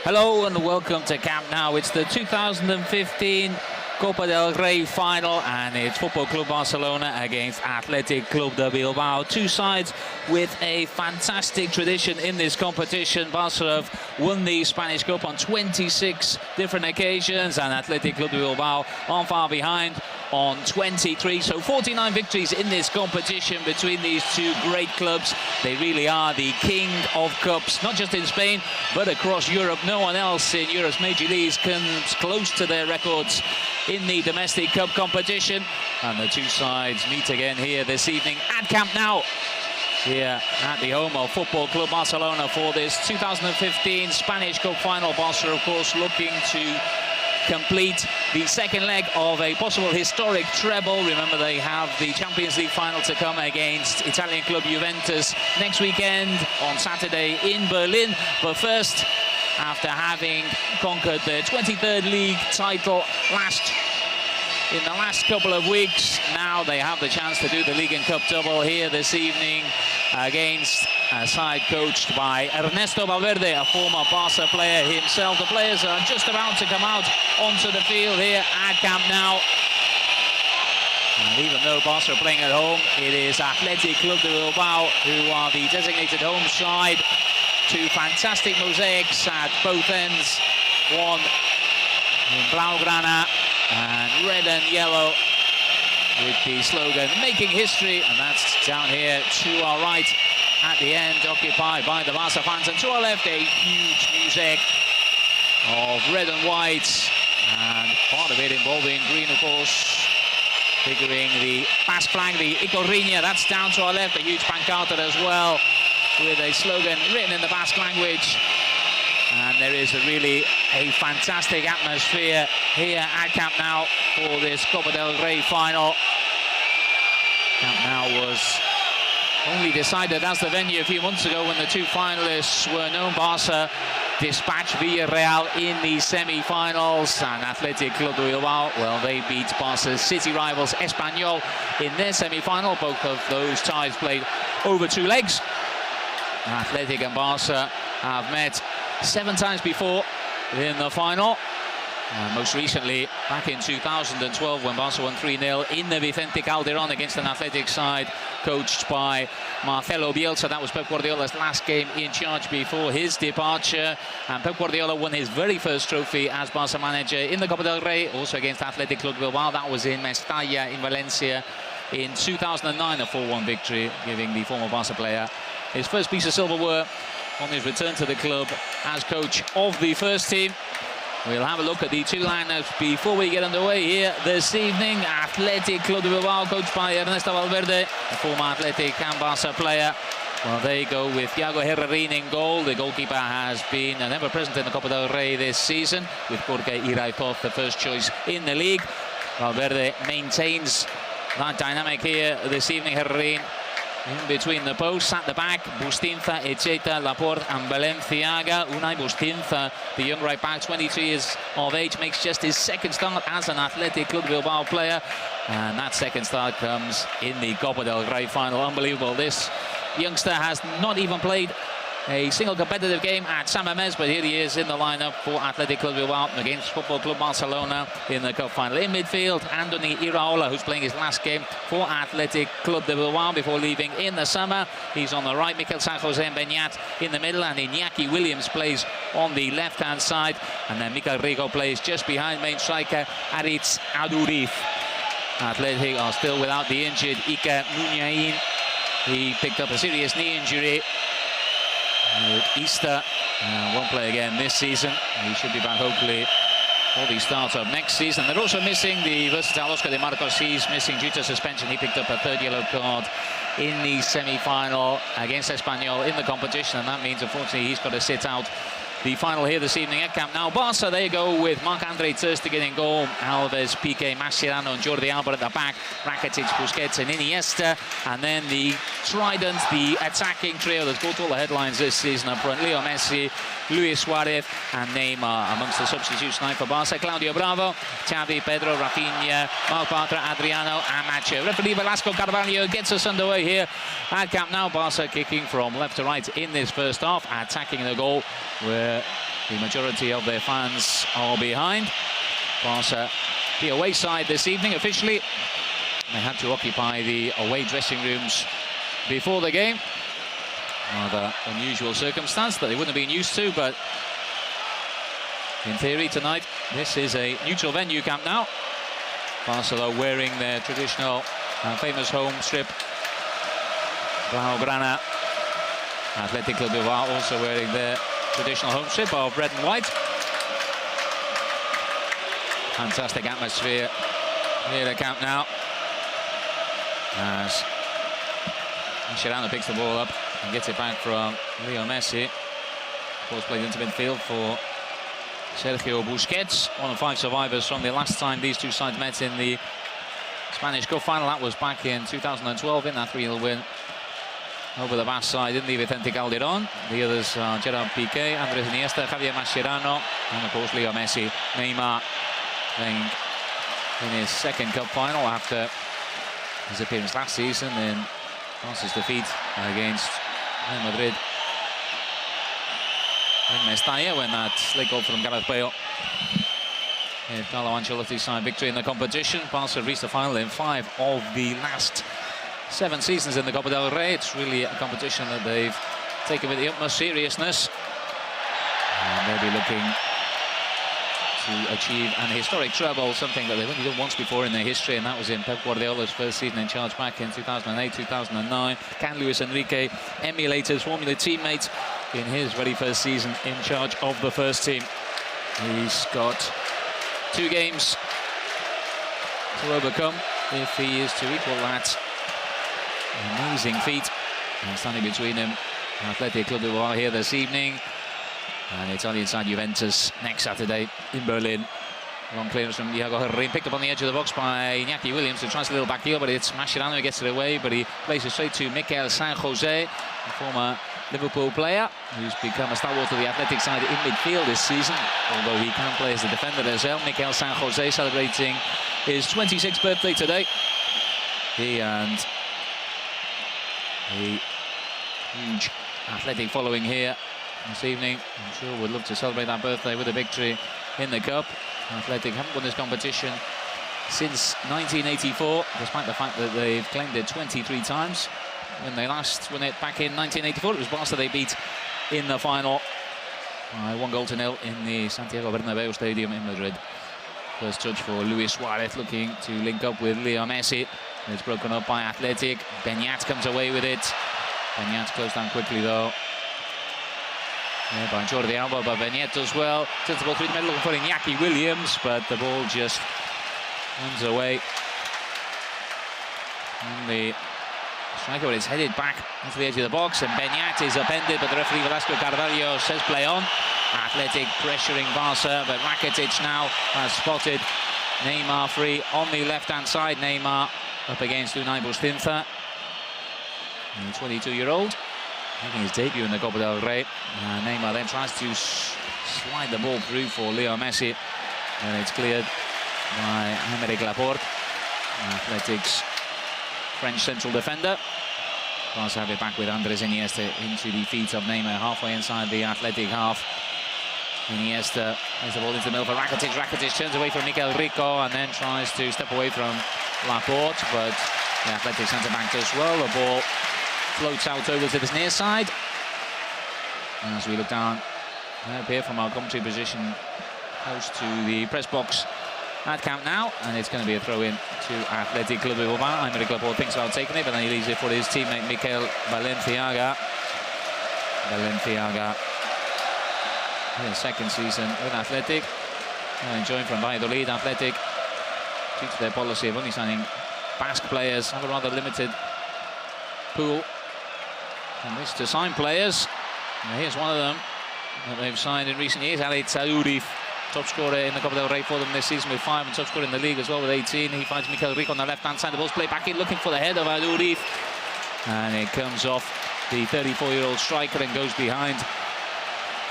Hello and welcome to Camp Nou. It's the 2015 Copa del Rey final, and it's Football Club Barcelona against Athletic Bilbao. Two sides with a fantastic tradition in this competition. Barca have won the Spanish Cup on 26 different occasions, and Athletic Bilbao aren't far behind on 23. So 49 victories in this competition between these two great clubs. They really are the king of cups, not just in Spain, but across Europe. No one else in Europe's major leagues comes close to their records in the domestic cup competition. And the two sides meet again here this evening at Camp Nou, here at the home of Football Club Barcelona for this 2015 Spanish Cup final. Barca, of course, looking to complete the second leg of a possible historic treble. Remember, they have the Champions League final to come against Italian club Juventus next weekend on Saturday in Berlin. But first, after having conquered the 23rd league title in the last couple of weeks, now they have the chance to do the League and Cup double here this evening against a side coached by Ernesto Valverde, a former Barca player himself. The players are just about to come out onto the field here at Camp Nou. And even though Barca are playing at home, it is Athletic Bilbao who are the designated home side. Two fantastic mosaics at both ends, one in Blaugrana and red and yellow, with the slogan "Making History," and that's down here to our right at the end, occupied by the Barca fans, and to our left a huge mosaic of red and white, and part of it involving green, of course, figuring the Basque flag, the Icorriña. That's down to our left, a huge pancarta as well, with a slogan written in the Basque language. And there is really a fantastic atmosphere here at Camp Nou for this Copa del Rey final. Camp Nou was only decided as the venue a few months ago when the two finalists were known. Barca dispatched Villarreal in the semi-finals, and Athletic Bilbao, well, they beat Barca's city rivals Espanyol in their semi-final. Both of those ties played over two legs. Athletic and Barca have met 7 times before in the final. Most recently back in 2012 when Barca won 3-0 in the Vicente Calderón against an Athletic side coached by Marcelo Bielsa. That was Pep Guardiola's last game in charge before his departure, and Pep Guardiola won his very first trophy as Barca manager in the Copa del Rey, also against Athletic Bilbao. That was in Mestalla in Valencia in 2009, a 4-1 victory, giving the former Barca player his first piece of silverware on his return to the club as coach of the first team. We'll have a look at the two lineups before we get underway here this evening. Athletic Bilbao, coached by Ernesto Valverde, a former Athletic and Barca player. Well, they go with Thiago Herrerín in goal. The goalkeeper has been ever present in the Copa del Rey this season, with Jorge Iraizoz the first choice in the league. Valverde maintains that dynamic here this evening. Herrerín in between the posts. At the back, Bustinza, Echeta, Laporte and Valenciaga. Unai Bustinza, the young right back, 22 years of age, makes just his second start as an Athletic Bilbao player, and that second start comes in the Copa del Rey final. Unbelievable. This youngster has not even played a single competitive game at San Mamés, but here he is in the lineup for Athletic Bilbao against Football Club Barcelona in the cup final. In midfield, Andoni Iraola, who's playing his last game for Athletic Bilbao before leaving in the summer. He's on the right. Mikel San Jose and Beñat in the middle, and Iñaki Williams plays on the left-hand side, and then Mikel Rigo plays just behind main striker Aritz Aduriz. Athletic are still without the injured Iker Muniain. He picked up a serious knee injury with Easter, won't play again this season. He should be back hopefully for the start of next season. They're also missing the versatile Oscar de Marcos. He's missing due to suspension. He picked up a 3rd yellow card in the semi-final against Espanyol in the competition, and that means unfortunately he's got to sit out the final here this evening at Camp Nou. Barca, they go with Marc-Andre ter Stegen in goal, Alves, Piqué, Mascherano and Jordi Alba at the back, Rakitic, Busquets and Iniesta, and then the trident, the attacking trio that's got all the headlines this season up front: Leo Messi, Luis Suarez and Neymar. Amongst the substitutes tonight for Barca, Claudio Bravo, Xavi, Pedro, Rafinha, Marc Bartra, Adriano and Macho. Referee Velasco Carvalho gets us underway here at Camp Nou. Barca kicking from left to right in this first half, attacking the goal, where where the majority of their fans are behind. Barca, the away side this evening officially. They had to occupy the away dressing rooms before the game. Rather unusual circumstance that they wouldn't have been used to, but in theory tonight this is a neutral venue, Camp Nou. Barcelona wearing their traditional famous home strip, Blaugrana. Athletic Bilbao also wearing their traditional home strip of red and white. Fantastic atmosphere here at Camp Nou as Mascherano picks the ball up and gets it back from Leo Messi. Ball's played into midfield for Sergio Busquets, one of 5 survivors from the last time these two sides met in the Spanish Cup final. That was back in 2012 in that 3-0 win over the Basque side in the Vicente Calderón. The others are Gerard Piqué, Andrés Iniesta, Javier Mascherano, and of course Leo Messi. Neymar playing in his second cup final after his appearance last season in Barca's defeat against Real Madrid in Mestalla, when that late goal from Gareth Bale gave Carlo Ancelotti's side victory in the competition. Barca reached the final in 5 of the last 7 seasons in the Copa del Rey. It's really a competition that they've taken with the utmost seriousness, and they'll be looking to achieve an historic treble, something that they've only done once before in their history, and that was in Pep Guardiola's first season in charge back in 2008-2009. Can Luis Enrique emulate his Formula teammate in his very first season in charge of the first team? He's got 2 games to overcome if he is to equal that amazing feat. And standing between him, Athletic Bilbao here this evening, and Italian side Juventus next Saturday in Berlin. Long clearance from Diego Herrera, picked up on the edge of the box by Iñaki Williams, who tries a little back heel, but it's Mascherano who gets it away, but he plays it straight to Mikel San Jose, a former Liverpool player who's become a stalwart of the Athletic side in midfield this season, although he can play as a defender as well. Mikel San Jose celebrating his 26th birthday today. He and a huge Athletic following here this evening, I'm sure would love to celebrate that birthday with a victory in the Cup. Athletic haven't won this competition since 1984, despite the fact that they've claimed it 23 times. When they last won it back in 1984, it was Barca they beat in the final by 1-0 in the Santiago Bernabéu Stadium in Madrid. First touch for Luis Suarez, looking to link up with Leo Messi. It's broken up by Athletic. Beñat comes away with it. Beñat closed down quickly though. Yeah, by Jordi Alba, but Beñat does well. Turns the ball through the middle, looking for Iñaki Williams, but the ball just runs away. And the striker is headed back into the edge of the box, and Beñat is upended, but the referee Velasco Carvalho says play on. Athletic pressuring Barca, but Rakitic now has spotted Neymar free on the left-hand side. Neymar up against Unai Bustinza, the 22-year-old, making his debut in the Copa del Rey. Neymar then tries to slide the ball through for Leo Messi, and it's cleared by Aymeric Laporte, Athletic's French central defender. Barca have it back with Andrés Iniesta into the feet of Neymar, halfway inside the Athletic half. Iniesta plays the ball into the middle for Rakitic. Rakitic turns away from Mikel Rico and then tries to step away from Laporte, but the Athletic centre-back does well. The ball floats out over to this near side. And as we look down up here from our commentary position close to the press box at Camp Nou, and it's going to be a throw-in to Athletic Bilbao. Aymeric Laporte thinks about taking it, but then he leaves it for his teammate Mikel Valenciaga. Valenciaga, his second season with Athletic, joined from Valladolid. Athletic, due to their policy of only signing Basque players, have a rather limited pool and wish to sign players. Now, here's one of them that they've signed in recent years, Ali Tsaourif, top scorer in the Copa del Rey for them this season with 5, and top scorer in the league as well with 18. He finds Mikel Rico on the left-hand side. The ball's played back in, looking for the head of Adourif, and it comes off the 34-year-old striker and goes behind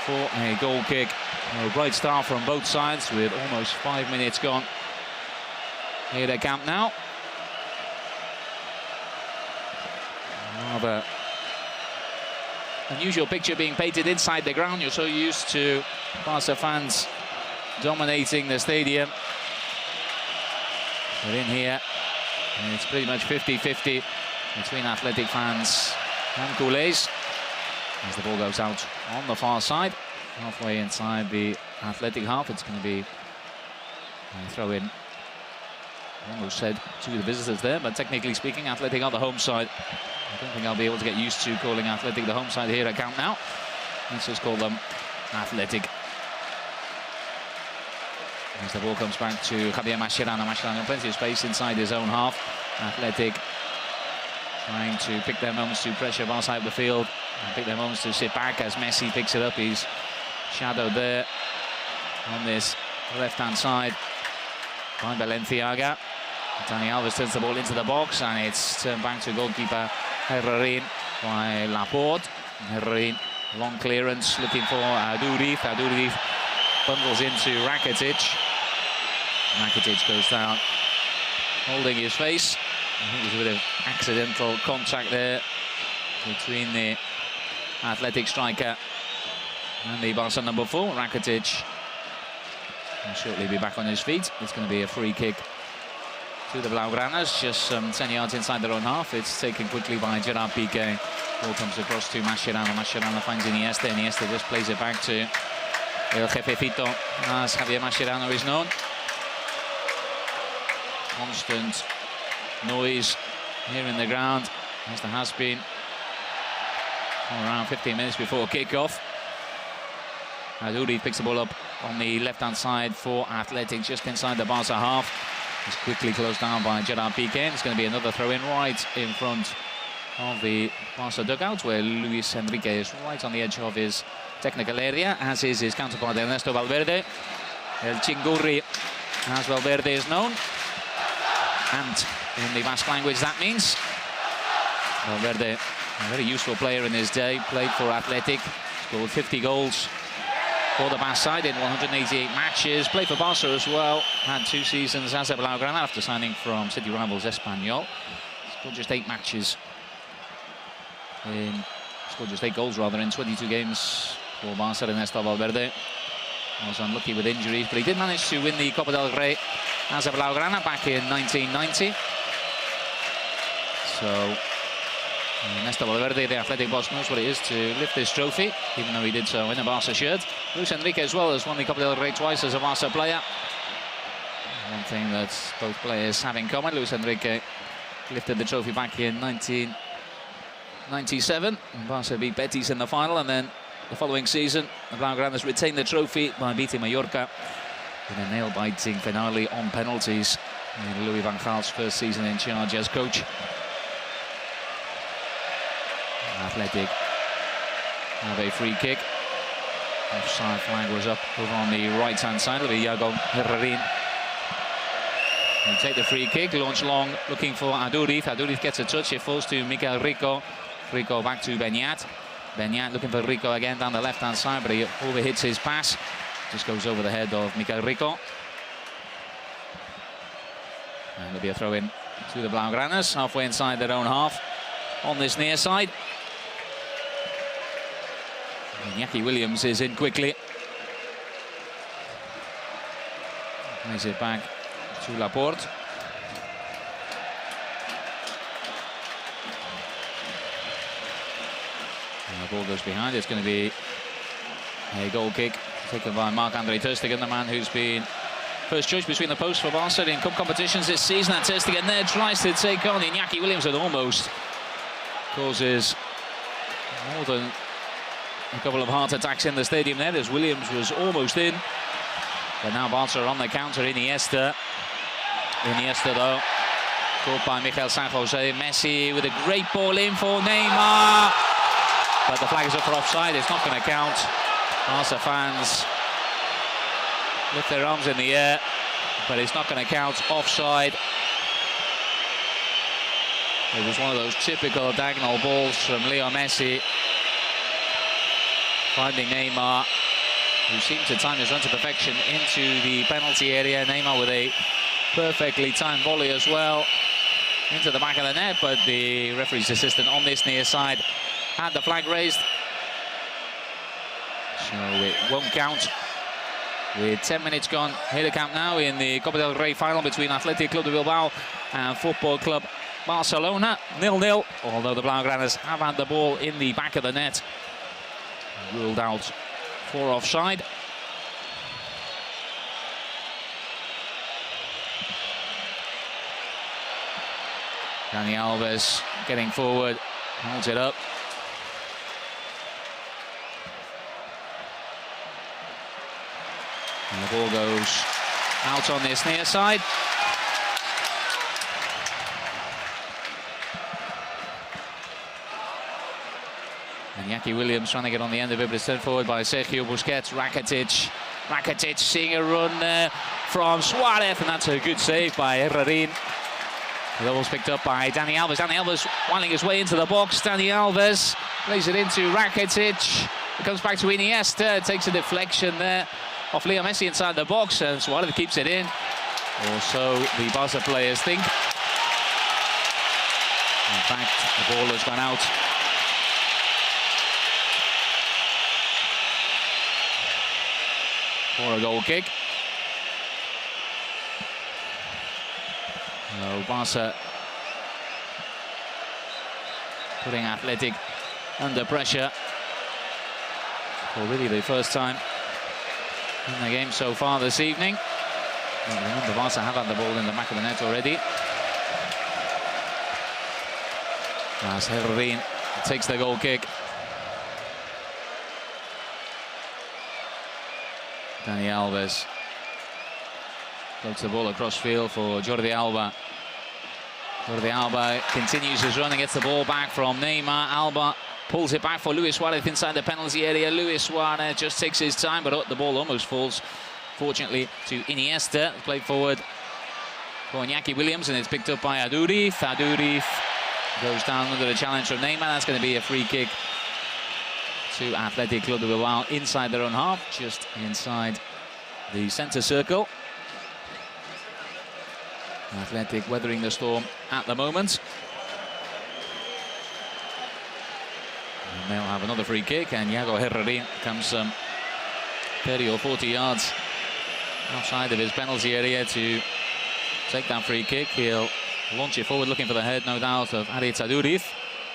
for a goal kick. A bright start from both sides with almost 5 minutes gone here at Camp Nou. Rather unusual picture being painted inside the ground. You're so used to Barca fans dominating the stadium. But in here, it's pretty much 50-50 between Athletic fans and culés. As the ball goes out on the far side, halfway inside the Athletic half, it's going to be a throw-in. Almost said to the visitors there, but technically speaking, Athletic are the home side. I don't think I'll be able to get used to calling Athletic the home side here at Camp Nou. Let's just call them Athletic. As the ball comes back to Javier Mascherano. Mascherano, plenty of space inside his own half. Athletic trying to pick their moments to pressure Barca out the field and pick their moments to sit back as Messi picks it up. He's shadowed there on this left-hand side by Balenciaga. Dani Alves turns the ball into the box and it's turned back to goalkeeper Herrerin by Laporte. Herrerin, long clearance, looking for Aduriz. Aduriz bundles into Rakitic. Rakitic goes down, holding his face. I think there's a bit of accidental contact there between the Athletic striker and the Barca number 4, Rakitic. Will shortly be back on his feet. It's going to be a free kick to the Blaugranas, just some 10 yards inside their own half. It's taken quickly by Gerard Piqué. Ball comes across to Mascherano. Mascherano finds Iniesta. Iniesta just plays it back to El Jefecito, as Javier Mascherano is known. Constant noise here in the ground, as there has been around 15 minutes before kick-off. Aduriz picks the ball up on the left-hand side for Athletic, just inside the Barca half. It's quickly closed down by Gerard Piqué. It's going to be another throw-in right in front of the Barca dugout, where Luis Enrique is right on the edge of his technical area, as is his counterpart Ernesto Valverde. El Chingurri, as Valverde is known, and in the Basque language that means. Valverde, a very useful player in his day, played for Athletic, scored 50 goals for the Basque side in 188 matches, played for Barca as well, had 2 seasons as a Blaugrana after signing from city rivals Espanyol. Scored just 8 matches, scored just 8 goals rather in 22 games for Barca. Ernesto Valverde was unlucky with injuries, but he did manage to win the Copa del Rey as a Blaugrana back in 1990. So Ernesto Valverde, the Athletic boss, knows what it is to lift this trophy, even though he did so in a Barca shirt. Luis Enrique as well has won the Copa del Rey twice as a Barca player. One thing that both players have in common: Luis Enrique lifted the trophy back in 1997 when Barca beat Betis in the final, and then the following season the Blaugranas retained the trophy by beating Mallorca in a nail-biting finale on penalties in Louis van Gaal's first season in charge as coach. Athletic have a free kick. Offside flag was up over on the right-hand side. It'll be Iago Herrerin. He'll take the free kick, launch long, looking for Aduriz. Aduriz gets a touch, it falls to Mikel Rico. Rico back to Beñat. Beñat looking for Rico again down the left-hand side, but he overhits his pass. Just goes over the head of Mikel Rico. And there'll be a throw-in to the Blaugranas, halfway inside their own half on this near side. Iñaki Williams is in quickly. Plays it back to Laporte. And the ball goes behind. It's going to be a goal kick taken by Marc-André ter Stegen, the man who's been first choice between the posts for Barca in cup competitions this season. And ter Stegen there tries to take on Iñaki Williams and almost causes more than a couple of heart attacks in the stadium there, as Williams was almost in. But now Barca are on the counter. Iniesta though, caught by Mikel San Jose. Messi with a great ball in for Neymar, but the flag is up for offside. It's not going to count. Barca fans lift their arms in the air, but it's not going to count. Offside. It was one of those typical diagonal balls from Leo Messi, finding Neymar, who seemed to time his run to perfection into the penalty area. Neymar with a perfectly timed volley as well into the back of the net, but the referee's assistant on this near side had the flag raised. so it won't count. With 10 minutes gone here at Camp Nou in the Copa del Rey final between Athletic Club de Bilbao and Football Club Barcelona, 0-0. Although the Blaugranas have had the ball in the back of the net, ruled out for offside. Dani Alves getting forward, holds it up. And the ball goes out on this near side. And Iñaki Williams trying to get on the end of it, but it's turned forward by Sergio Busquets. Rakitic seeing a run there from Suarez, and that's a good save by Herrerin. The ball's picked up by Dani Alves. Dani Alves winding his way into the box. Dani Alves plays it into Rakitic. It comes back to Iniesta. It takes a deflection there off Lionel Messi inside the box, and Suarez keeps it in. Also, the Barca players think. In fact, the ball has gone out. For a goal kick. So Barca putting Athletic under pressure for really the first time in the game so far this evening. But remember, Barca have had the ball in the back of the net already. As Herrerin takes the goal kick. Dani Alves floats the ball across field for Jordi Alba. Jordi Alba continues his run and gets the ball back from Neymar. Alba pulls it back for Luis Suarez inside the penalty area. Luis Suarez just takes his time, but the ball almost falls, fortunately, to Iniesta. Played forward for Iñaki Williams, and it's picked up by Aduriz. Aduriz goes down under the challenge from Neymar. That's going to be a free kick to Athletic Club de Bilbao inside their own half, just inside the centre circle. Athletic weathering the storm at the moment. And they'll have another free kick, and Iago Herrerin comes 30 or 40 yards outside of his penalty area to take that free kick. He'll launch it forward, looking for the head, no doubt, of Aritz Aduriz.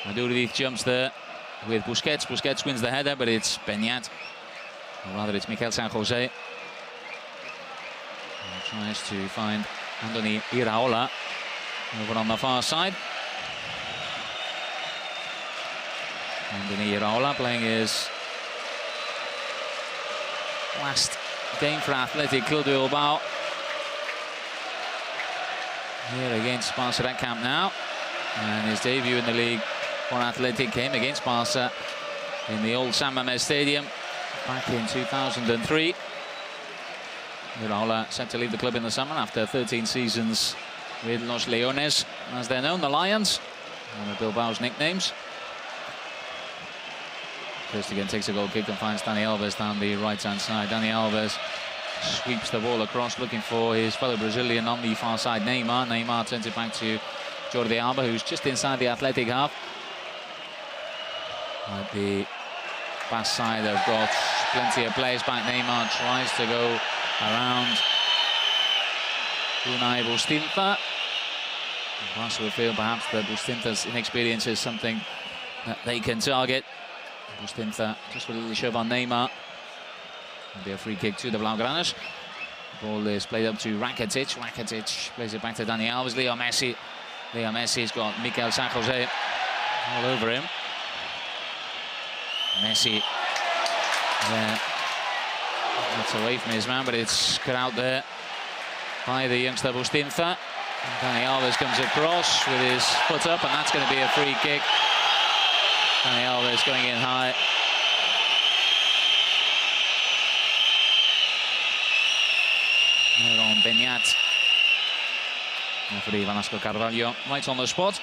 Aduriz jumps there with Busquets. Busquets wins the header, but it's Beñat, or rather it's Mikel San Jose. He tries to find Andoni Iraola over on the far side. Andoni Iraola playing his last game for Athletic Club de Bilbao here against Barca at Camp Nou, and his debut in the league for Athletic came against Barca in the old San Mamés Stadium back in 2003. Iraola set to leave the club in the summer after 13 seasons with Los Leones, as they're known, the Lions, one of Bilbao's nicknames. First again takes a goal kick and finds Dani Alves down the right-hand side. Dani Alves sweeps the ball across, looking for his fellow Brazilian on the far side, Neymar. Neymar turns it back to Jordi Alba, who's just inside the Athletic half. At the back side, they've got plenty of players back. Neymar tries to go around Unai Bustinza. Barca will feel perhaps that Bustinza's inexperience is something that they can target. Bustinza just with a little shove on Neymar. It'll be a free kick to the Blaugranas. The ball is played up to Rakitic. Rakitic plays it back to Dani Alves. Leo Messi. Leo Messi's got Mikel San Jose all over him. Messi gets away from his man, but it's cut out there by the youngster Bustinza. Dani Alves comes across with his foot up, and that's going to be a free kick. Dani Alves going in high. Here on Beñat. Referee Velasco Carvalho right on the spot.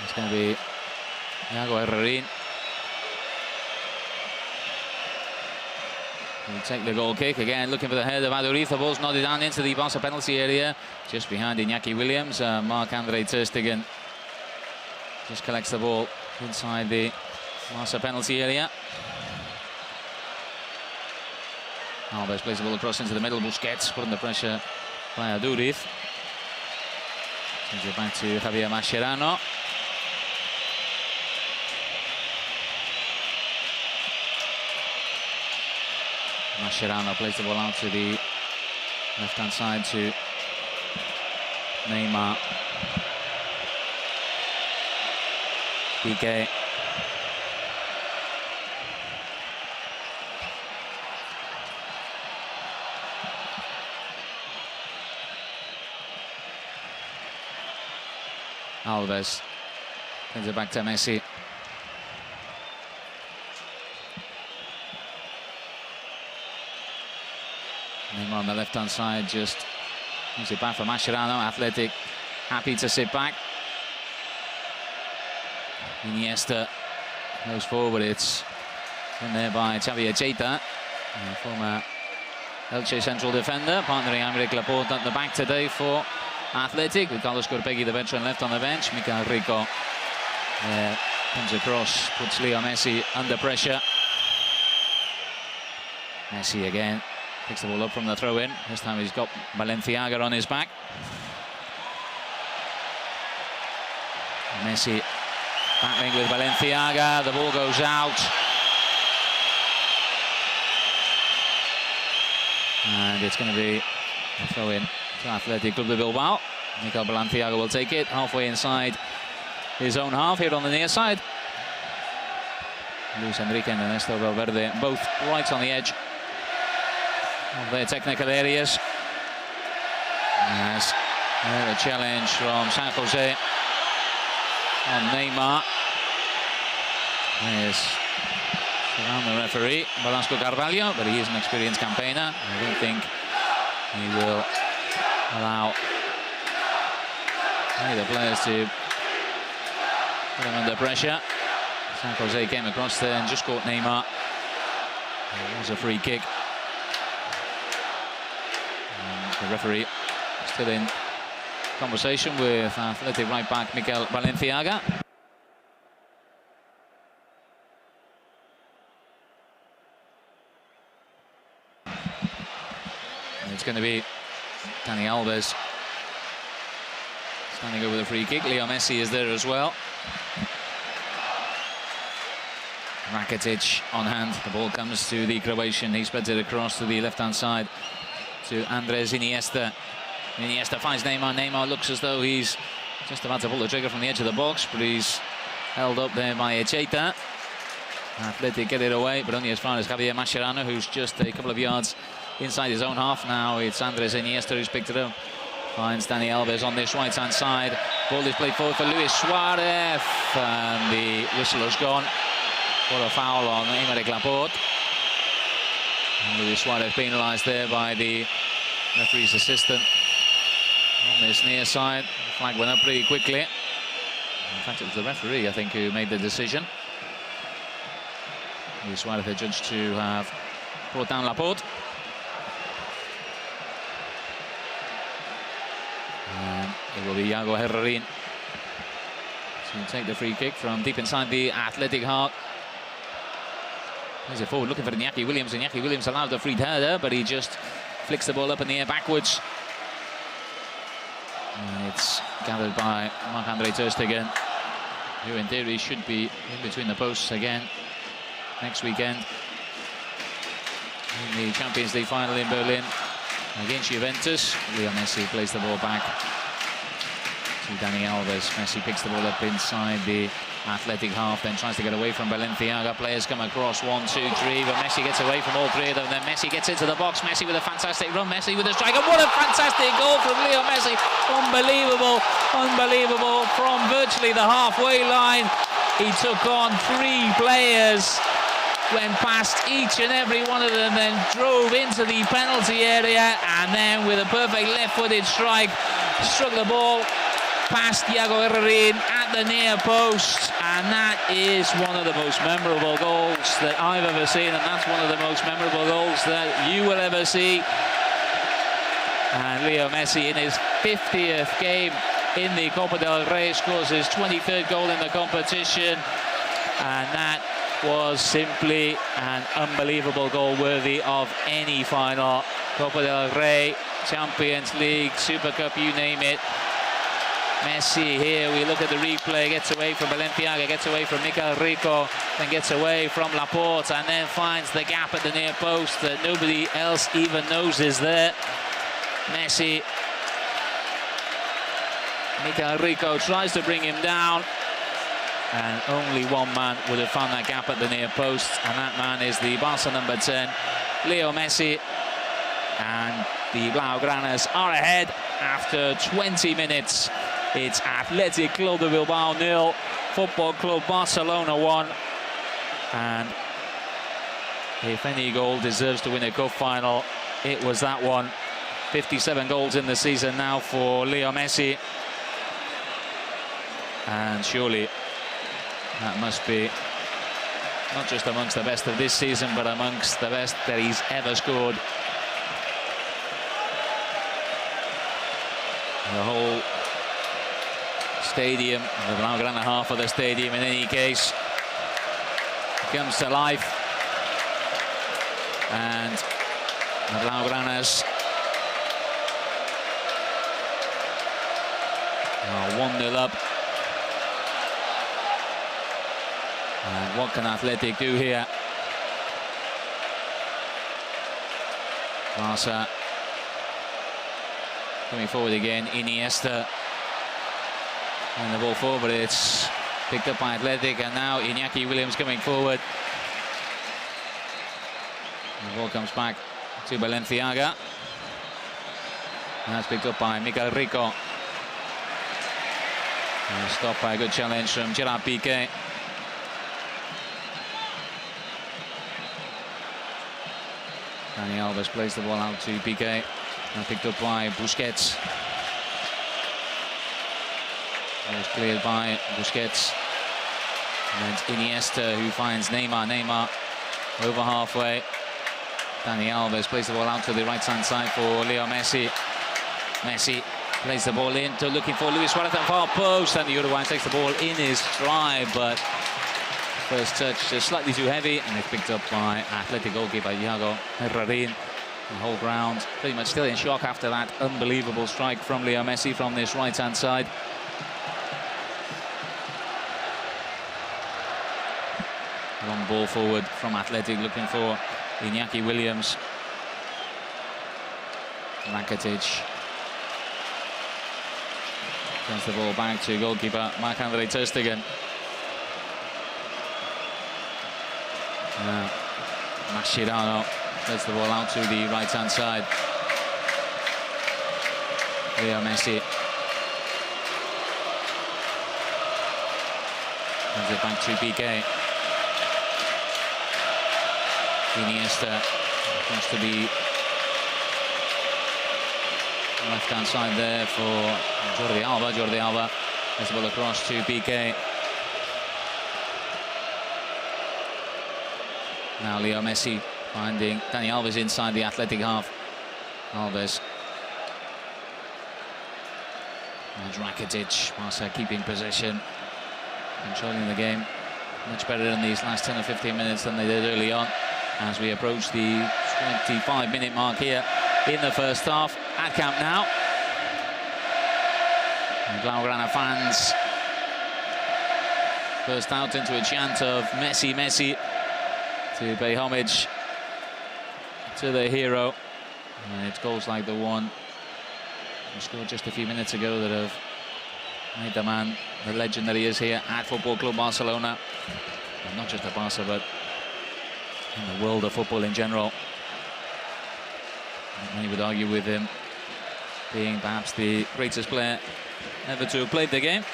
It's going to be Iago Herrerin. He'll take the goal kick again, looking for the head of Aduriz. The ball's nodded down into the Barca penalty area, just behind Iñaki Williams. Marc-Andre ter Stegen just collects the ball inside the Barca penalty area. Alves plays the ball across into the middle. Busquets put under pressure by Aduriz. Sends it back to Javier Mascherano. Mascherano plays the ball out to the left-hand side to Neymar. Piqué. Alves sends it back to Messi. Neymar on the left-hand side just moves it back for Mascherano. Athletic happy to sit back. Iniesta goes forward. It's in there by Xavi Echeta, former Elche central defender, partnering Aymeric Laporte at the back today for Athletic, with Carlos Corpegui, the veteran, left on the bench. Mikel Rico comes across, puts Leo Messi under pressure. Messi again picks the ball up from the throw-in. This time he's got Balenciaga on his back. Messi battling with Balenciaga. The ball goes out. And it's going to be a throw-in to Athletic Bilbao. Mikel Balenciaga will take it halfway inside his own half here on the near side. Luis Enrique and Ernesto Valverde both right on the edge of their technical areas. As a challenge from San Jose on Neymar. There's around the referee, Velasco Carvalho, but he is an experienced campaigner. I don't think he will allow any of the players to put him under pressure. San Jose came across there and just caught Neymar. It was a free kick. And the referee still in conversation with Athletic right back Mikel Balenciaga. And it's going to be Dani Alves standing over the free kick. Leo Messi is there as well. Rakitic on hand. The ball comes to the Croatian. He spreads it across to the left-hand side to Andres Iniesta. Iniesta finds Neymar. Neymar looks as though he's just about to pull the trigger from the edge of the box, but he's held up there by Echeta. Athletic get it away, but only as far as Javier Mascherano, who's just a couple of yards inside his own half. Now it's Andres Iniesta who's picked it up. Finds Dani Alves on this right-hand side. Ball is played forward for Luis Suarez, and the whistle has gone for a foul on Aymeric Laporte. And Luis Suarez penalised there by the referee's assistant on this near side. The flag went up pretty quickly. In fact, it was the referee, I think, who made the decision. Luis Suarez adjudged to have brought down Laporte. And it will be Iago Herrerin to take the free kick from deep inside the Athletic half. Plays it forward, looking for Iñaki Williams. Iñaki Williams allowed the free header, but he just flicks the ball up in the air backwards. And it's gathered by Marc-Andre ter Stegen, who in theory should be in between the posts again next weekend in the Champions League final in Berlin against Juventus. Leo Messi plays the ball back to Dani Alves. Messi picks the ball up inside the Athletic half, then tries to get away from Balenciaga. Players come across, 1, 2, 3, but Messi gets away from all three of them. Then Messi gets into the box. Messi with a fantastic run. Messi with a strike. And what a fantastic goal from Leo Messi. Unbelievable, unbelievable. From virtually the halfway line, he took on 3 players, went past each and every one of them, then drove into the penalty area, and then with a perfect left-footed strike, struck the ball past Thiago Herrerin at the near post, and that is one of the most memorable goals that I've ever seen, and that's one of the most memorable goals that you will ever see. And Leo Messi, in his 50th game in the Copa del Rey, scores his 23rd goal in the competition, and that was simply an unbelievable goal, worthy of any final. Copa del Rey, Champions League, Super Cup, you name it. Messi here, we look at the replay, gets away from Balenciaga, gets away from Mikel Rico, then gets away from Laporte, and then finds the gap at the near post that nobody else even knows is there. Messi, Mikel Rico tries to bring him down, and only one man would have found that gap at the near post, and that man is the Barca number 10, Leo Messi. And the Blaugranas are ahead after 20 minutes. It's Athletic Club de Bilbao 0, Football Club Barcelona 1. And if any goal deserves to win a cup final, it was that one. 57 goals in the season now for Leo Messi. And surely that must be not just amongst the best of this season, but amongst the best that he's ever scored. The whole stadium, the Blaugrana half of the stadium in any case, comes to life. And the Blaugranas are 1-0 up. And what can Athletic do here? Barca coming forward again, Iniesta. And the ball forward, but it's picked up by Athletic, and now Iñaki Williams coming forward. The ball comes back to Balenciaga. And that's picked up by Mikel Rico. And stopped by a good challenge from Gerard Piqué. Dani Alves plays the ball out to Piqué. And picked up by Busquets. It was cleared by Busquets. And it's Iniesta who finds Neymar. Neymar over halfway. Dani Alves plays the ball out to the right-hand side for Leo Messi. Messi plays the ball in to looking for Luis Suarez at far post, and the Uruguayan takes the ball in his stride, but first touch just slightly too heavy, and it's picked up by Athletic goalkeeper Thiago Herrerin. The whole ground pretty much still in shock after that unbelievable strike from Leo Messi from this right-hand side. Long ball forward from Athletic, looking for Iñaki Williams. Rakitic turns the ball back to goalkeeper Marc-Andre ter Stegen. Mascherano lets the ball out to the right-hand side. Leo Messi hands it back to Piqué. Iniesta wants to be left-hand side there for Jordi Alba. Jordi Alba has the ball across to Piqué. Now Leo Messi finding Dani Alves inside the Athletic half. Alves. And Rakitic, Barca keeping possession, controlling the game much better in these last 10 or 15 minutes than they did early on, as we approach the 25-minute mark here in the first half at Camp Nou. And Blaugrana fans burst out into a chant of Messi, Messi, to pay homage to the hero. And it's goals like the one he scored just a few minutes ago that have made the man the legend that he is here at Football Club Barcelona. And not just at Barca, but in the world of football in general. Many would argue with him being perhaps the greatest player ever to have played the game.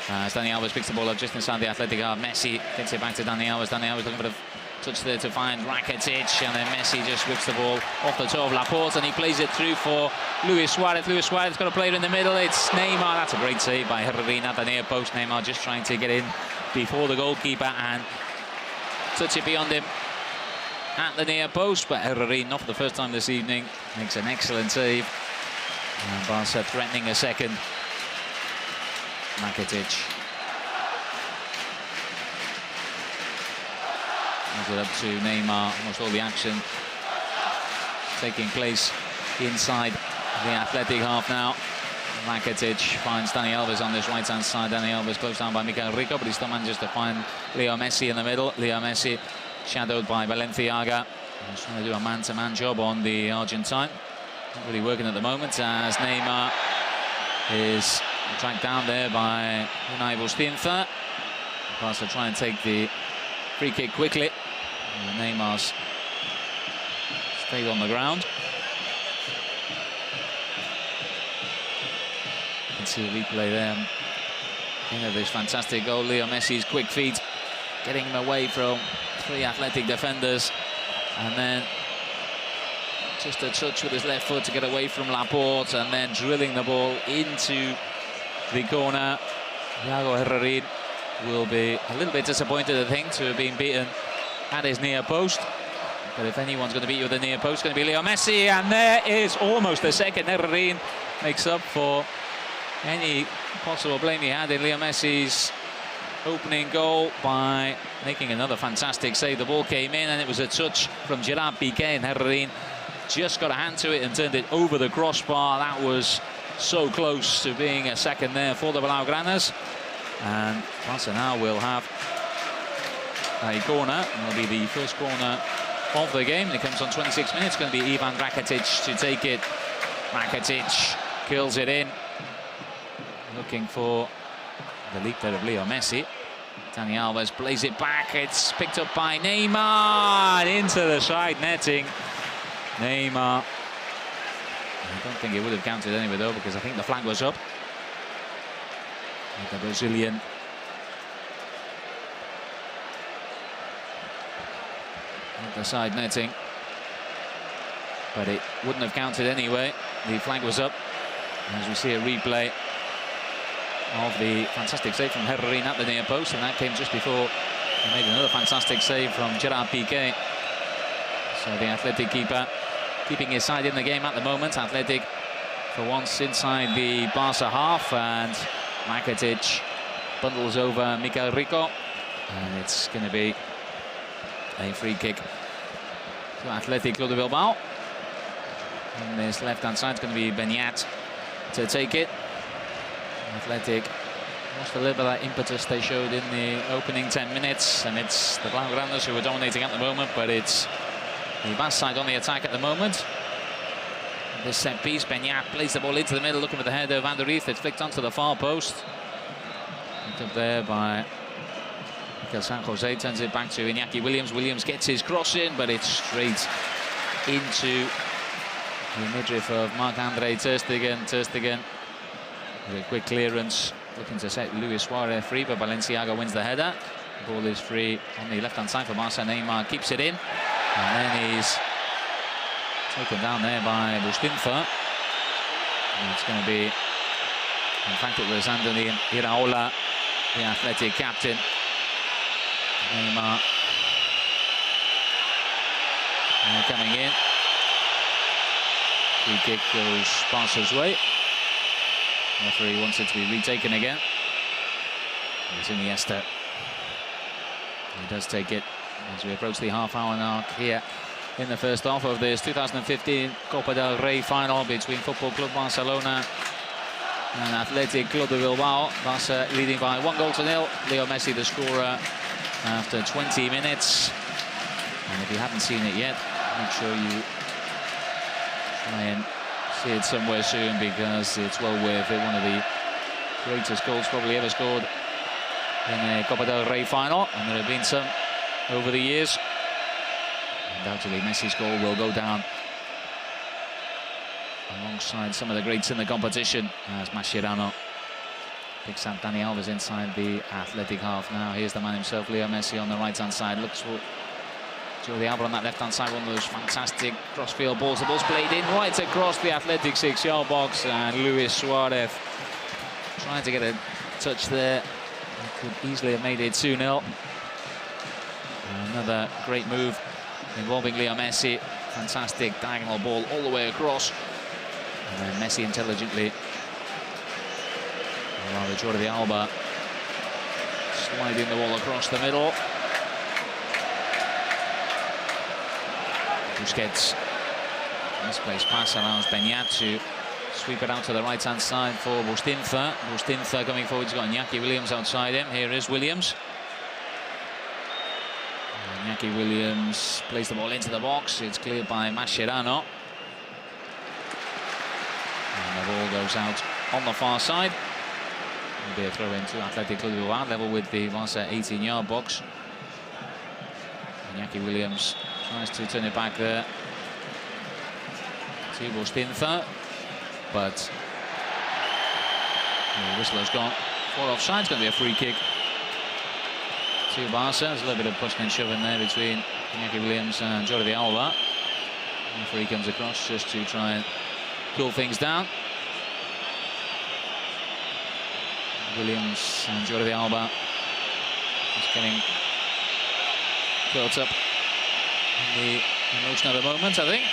As Dani Alves picks the ball up just inside the Athletic half. Messi gets it back to Dani Alves. Dani Alves looking for the Touch there to find Rakitic, and then Messi just whips the ball off the toe of Laporte, and he plays it through for Luis Suarez. Luis Suarez got a player in the middle. It's Neymar. That's a great save by Herrerin at the near post. Neymar just trying to get in before the goalkeeper and touch it beyond him at the near post. But Herrerin, not for the first time this evening, makes an excellent save. And Barca threatening a second. Rakitic. It up to Neymar. Almost all the action taking place inside the Athletic half now. Rakitic finds Dani Alves on this right-hand side. Dani Alves closed down by Miguel Rico, but he still manages to find Leo Messi in the middle. Leo Messi shadowed by Valenciaga. He's trying to do a man-to-man job on the Argentine. Not really working at the moment, as Neymar is tracked down there by Unai Bustinza. Barca try and take the free kick quickly. Neymar's stayed on the ground. You can see a replay there. This fantastic goal. Leo Messi's quick feet getting him away from 3 Athletic defenders, and then just a touch with his left foot to get away from Laporte, and then drilling the ball into the corner. Iago Herrerin will be a little bit disappointed, I think, to have been beaten at his near post. But if anyone's going to beat you with the near post, it's going to be Leo Messi, and there is almost a second. Herrerin makes up for any possible blame he had in Leo Messi's opening goal by making another fantastic save. The ball came in, and it was a touch from Gerard Piqué, and Herrerin just got a hand to it and turned it over the crossbar. That was so close to being a second there for the Blaugranas. And Barca now will have a corner, and it'll be the first corner of the game. It comes on 26 minutes. It's going to be Ivan Rakitic to take it. Rakitic kills it in, looking for the leap there of Leo Messi. Dani Alves plays it back. It's picked up by Neymar into the side netting. Neymar. I don't think it would have counted anyway though, because I think the flag was up. The Brazilian at the side netting, but it wouldn't have counted anyway. The flag was up, as we see a replay of the fantastic save from Herrerin at the near post, and that came just before he made another fantastic save from Gerard Piqué. So the Athletic keeper keeping his side in the game at the moment. Athletic for once inside the Barca half, and Rakitic bundles over Miguel Rico, and it's going to be a free kick to Athletic Club de Bilbao. On this left-hand side, it's going to be Beñat to take it. Athletic lost a little bit of that impetus they showed in the opening 10 minutes, and it's the Blaugranas who are dominating at the moment, but it's the Basque side on the attack at the moment. This set piece, Beñat plays the ball into the middle, looking for the header of Van der Rieth. It's flicked onto the far post. Picked up there by Mikel San Jose, turns it back to Iñaki Williams. Williams gets his cross in, but it's straight into the midriff of Marc-Andre Ter Stegen. Ter Stegen with a quick clearance, looking to set Luis Suarez free, but Valenciaga wins the header. The ball is free on the left-hand side for Barca. Neymar keeps it in, and then he's taken down there by Bustinza. And it's going to be, in fact, it was Andoni Iraola, the Athletic captain. Neymar coming in. Free kick goes Barca's way. The referee wants it to be retaken again. It's Iniesta. He does take it as we approach the half-hour mark here in the first half of this 2015 Copa del Rey final between Football Club Barcelona and Athletic Club de Bilbao. Barca leading by 1-0. Leo Messi the scorer after 20 minutes. And if you haven't seen it yet, make sure you try and see it somewhere soon, because it's well worth it. One of the greatest goals probably ever scored in a Copa del Rey final, and there have been some over the years. Undoubtedly, Messi's goal will go down alongside some of the greats in the competition, as Mascherano picks up Dani Alves inside the Athletic half. Now here's the man himself, Leo Messi, on the right-hand side. Looks Jordi Alba on that left-hand side, one of those fantastic cross-field balls. The ball's played in right across the Athletic 6-yard box, and Luis Suarez trying to get a touch there. He could easily have made it 2-0. Another great move involving Leo Messi. Fantastic diagonal ball all the way across. And then Messi intelligently, or rather Jordi Alba, sliding the ball across the middle. Busquets, misplaced pass allows Beñat to sweep it out to the right-hand side for Bustinza. Bustinza coming forward, he's got Iñaki Williams outside him. Here is Williams. Iñaki Williams plays the ball into the box. It's cleared by Mascherano. And the ball goes out on the far side. It'll be a throw into Athletic Bilbao, level with the Barca 18-yard box. Iñaki Williams tries to turn it back there to Bustinza, but the whistle has gone for offside. It's going to be a free kick to Barca. There's a little bit of pushing and shoving there between Iñaki Williams and Jordi Alba. The referee comes across just to try and cool things down. Williams and Jordi Alba just getting built up in the emotion of the moment, I think.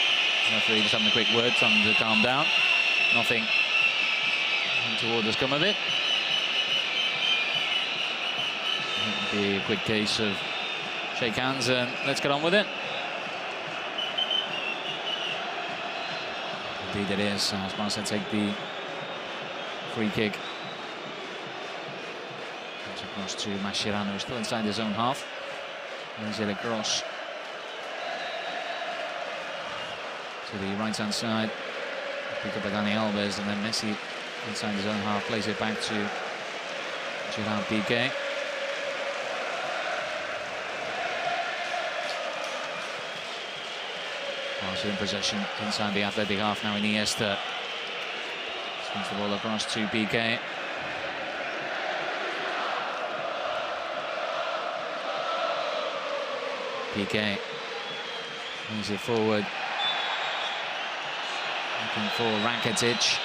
The referee just having a quick word, telling them to calm down. Nothing untoward has come of it. It'll be a quick case of shake hands and let's get on with it. Indeed it is, as Barca take the free kick. Comes across to Mascherano, who's still inside his own half. There's it across to the right-hand side. Pick up by Dani Alves, and then Messi inside his own half plays it back to Gerard Piqué. Barca in possession inside the Athletic half now. Iniesta swings the ball across to Piqué. Piqué moves it forward, looking for Rakitic.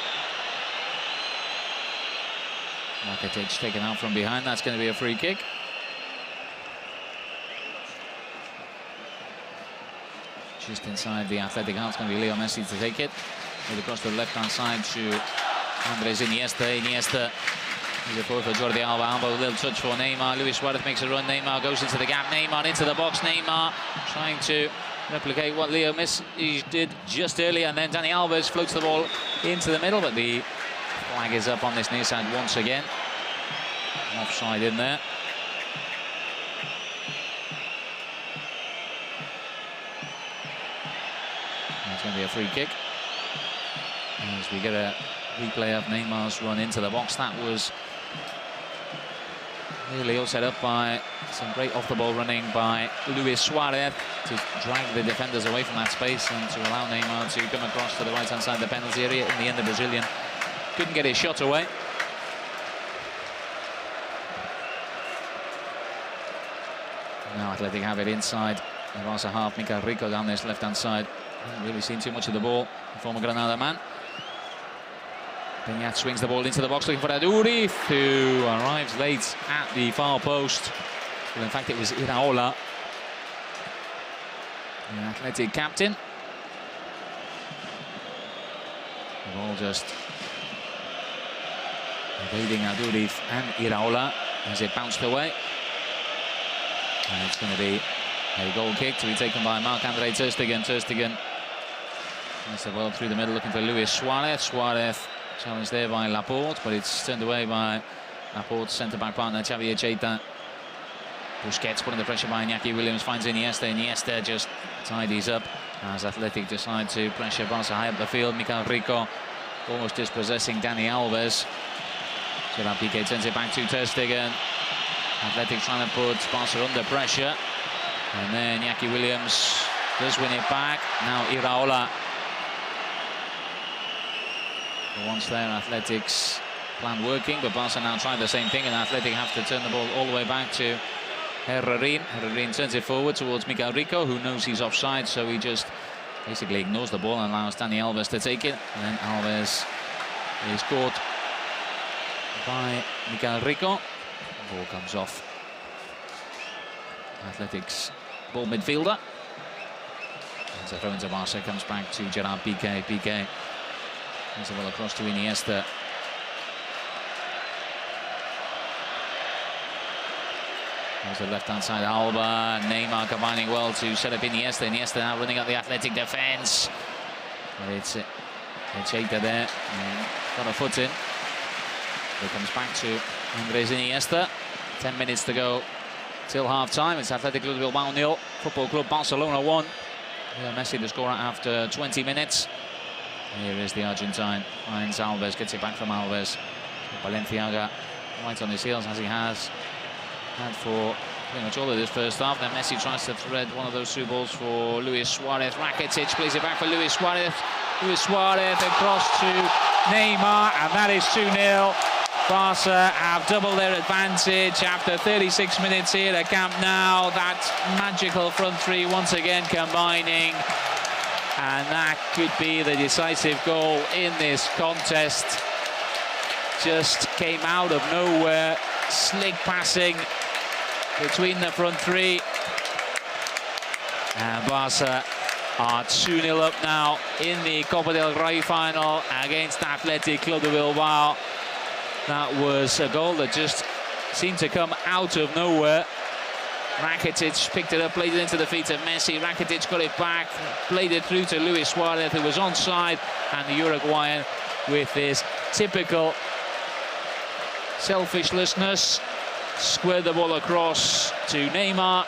Rakitic taken out from behind. That's going to be a free kick. Just inside the Athletic half, it's going to be Leo Messi to take it. Move across to the left-hand side to Andres Iniesta. Iniesta is it forward for Jordi Alba. Alba with a little touch for Neymar. Luis Suarez makes a run. Neymar goes into the gap. Neymar into the box. Neymar trying to replicate what Leo Messi did just earlier. And then Dani Alves floats the ball into the middle. But the flag is up on this near side once again. Offside in there. It's going to be a free kick. As we get a replay of Neymar's run into the box. That was really all set up by some great off-the-ball running by Luis Suarez to drag the defenders away from that space and to allow Neymar to come across to the right-hand side of the penalty area. In the end, the Brazilian couldn't get his shot away. Now Athletic have it inside the Barca half. Mikel Rico down this left-hand side. Hasn't really seen too much of the ball, the former Granada man. Beñat swings the ball into the box looking for Aduriz, who arrives late at the far post. Well, in fact, it was Iraola, the Athletic captain. The ball just evading Aduriz and Iraola as it bounced away. And it's going to be a goal kick to be taken by Marc-Andre ter Stegen. Ter Stegen plays the ball through the middle looking for Luis Suarez. Suarez challenged there by Laporte, but it's turned away by Laporte's centre-back partner, Xavier Cheita. Busquets putting the pressure by Iñaki Williams, finds Iniesta. Iniesta just tidies up as Athletic decide to pressure Barca high up the field. Mikel Rico almost dispossessing Dani Alves. Gerard Piqué turns it back to ter Stegen. Athletic trying to put Barca under pressure. And then Iñaki Williams does win it back. Now Iraola. For once there, Athletic's plan working, but Barca now try the same thing, and Athletic have to turn the ball all the way back to Herrerin sends it forward towards Miguel Rico, who knows he's offside, so he just basically ignores the ball and allows Dani Alves to take it. And then Alves is caught by Miguel Rico. The ball comes off Athletic's ball midfielder. It's a throw into Barca, comes back to Gerard Piqué. Piqué brings the ball across to Iniesta. There's the left-hand side, Alba. Neymar combining well to set up Iniesta. Iniesta now running up the Athletic defence. It's Cheita there. Got a foot in. It comes back to Andrés Iniesta. 10 minutes to go till half-time. It's Athletic Bilbao 0, Football Club Barcelona 1. Yeah, Messi the scorer after 20 minutes. Here is the Argentine. Finds Alves, gets it back from Alves. Balenciaga right on his heels, as he has had for pretty much all of this first half. Then Messi tries to thread one of those through balls for Luis Suarez. Rakitic plays it back for Luis Suarez. Luis Suarez across to Neymar, and that is 2-0. Barca have doubled their advantage after 36 minutes here at Camp Nou. That magical front three once again combining, and that could be the decisive goal in this contest. Just came out of nowhere, slick passing between the front three, and Barca are 2-0 up now in the Copa del Rey final against Athletic Club de Bilbao. That was a goal that just seemed to come out of nowhere. Rakitic picked it up, played it into the feet of Messi. Rakitic got it back, played it through to Luis Suarez, who was onside, and the Uruguayan, with his typical selfishness, squared the ball across to Neymar,